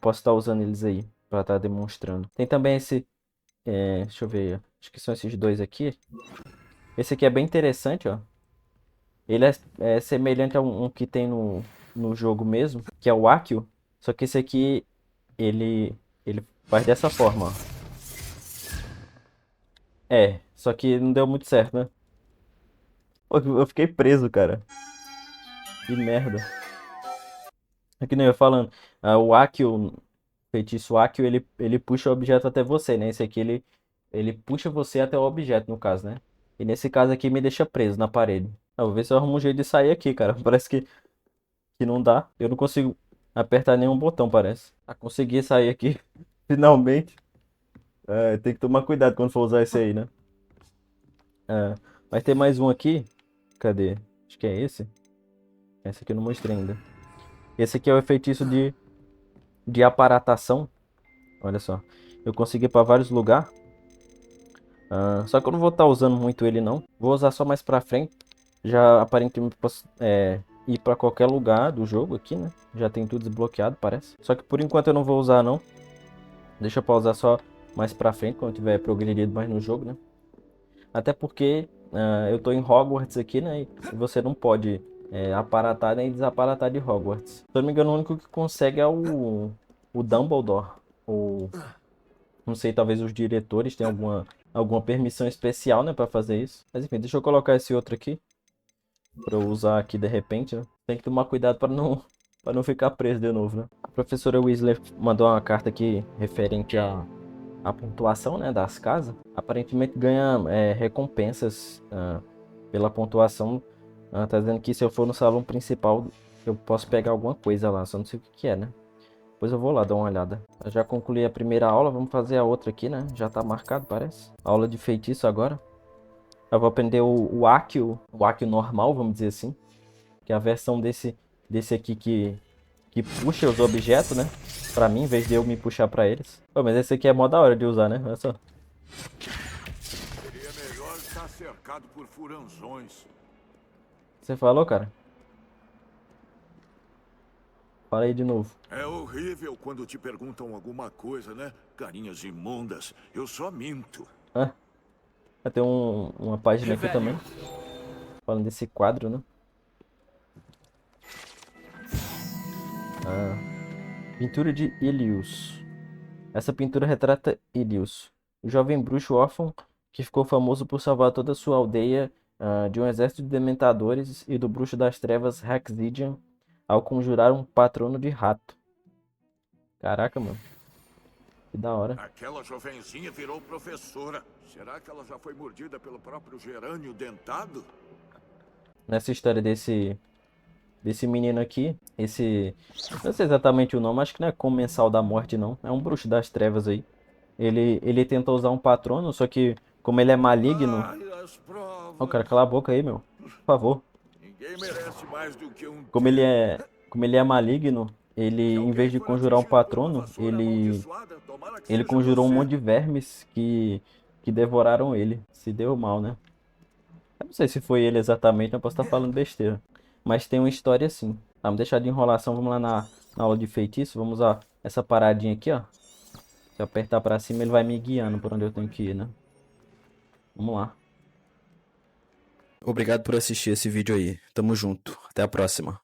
posso estar usando eles aí. Pra estar demonstrando. Tem também esse... deixa eu ver. Acho que são esses dois aqui. Esse aqui é bem interessante, ó. Ele é semelhante a um que tem no jogo mesmo. Que é o Accio. Só que esse aqui... Ele faz dessa forma, ó. Só que não deu muito certo, né? Pô, eu fiquei preso, cara. Que merda. Aqui nem eu falando. O Accio, feitiço Accio, ele puxa o objeto até você, né? Esse aqui, ele puxa você até o objeto, no caso, né? E nesse caso aqui, me deixa preso na parede. Vou ver se eu arrumo um jeito de sair aqui, cara. Parece que não dá. Eu não consigo apertar nenhum botão, parece. Consegui sair aqui, finalmente. Tem que tomar cuidado quando for usar esse aí, né? Mas tem mais um aqui. Cadê? Acho que é esse. Esse aqui eu não mostrei ainda. Esse aqui é o feitiço de aparatação. Olha só. Eu consegui ir para vários lugares. Só que eu não vou estar usando muito ele, não. Vou usar só mais pra frente. Já aparentemente posso ir para qualquer lugar do jogo aqui, né? Já tem tudo desbloqueado, parece. Só que por enquanto eu não vou usar, não. Deixa eu pausar só mais pra frente, quando tiver progredido mais no jogo, né? Até porque eu tô em Hogwarts aqui, né? E você não pode aparatar nem desaparatar de Hogwarts. Se eu não me engano, o único que consegue é o Dumbledore. Ou não sei, talvez os diretores tenham alguma permissão especial, né, pra fazer isso. Mas enfim, deixa eu colocar esse outro aqui pra eu usar aqui de repente, né? Tem que tomar cuidado pra não ficar preso de novo, né? A professora Weasley mandou uma carta aqui referente a pontuação, né, das casas. Aparentemente ganha recompensas pela pontuação. Tá dizendo que se eu for no salão principal eu posso pegar alguma coisa lá, só não sei o que é, né? Depois eu vou lá dar uma olhada. Eu já concluí a primeira aula, vamos fazer a outra aqui, né? Já tá marcado, parece. Aula de feitiço agora. Eu vou aprender o Accio normal, vamos dizer assim. Que é a versão desse aqui que puxa os objetos, né? Pra mim, em vez de eu me puxar pra eles. Pô, mas esse aqui é mó da hora de usar, né? Olha só. Seria melhor estar cercado por furanzões. Você falou, cara? Fala aí de novo. É horrível quando te perguntam alguma coisa, né? Carinhas imundas. Eu só minto. Tem uma página aqui também. Falando desse quadro, né? Pintura de Ilius. Essa pintura retrata Ilius, o jovem bruxo órfão que ficou famoso por salvar toda a sua aldeia de um exército de dementadores e do bruxo das trevas Haxidian ao conjurar um patrono de rato. Caraca, mano. Que da hora. Aquela jovenzinha virou professora. Será que ela já foi mordida pelo próprio gerânio dentado? Nessa história desse menino aqui, não sei exatamente o nome, acho que não é Comensal da Morte, não. É um bruxo das trevas aí. Ele tenta usar um patrono, só que como ele é maligno... Cara, cala a boca aí, meu. Por favor. Ninguém merece mais do que um... Como ele é maligno, ele, em vez de conjurar um patrono, ele conjurou um monte de vermes que devoraram ele. Se deu mal, né? Eu não sei se foi ele exatamente, eu posso estar falando besteira. Mas tem uma história assim. Vamos deixar de enrolação, vamos lá na aula de feitiço. Vamos usar essa paradinha aqui, ó. Se eu apertar pra cima, ele vai me guiando por onde eu tenho que ir, né? Vamos lá. Obrigado por assistir esse vídeo aí. Tamo junto. Até a próxima.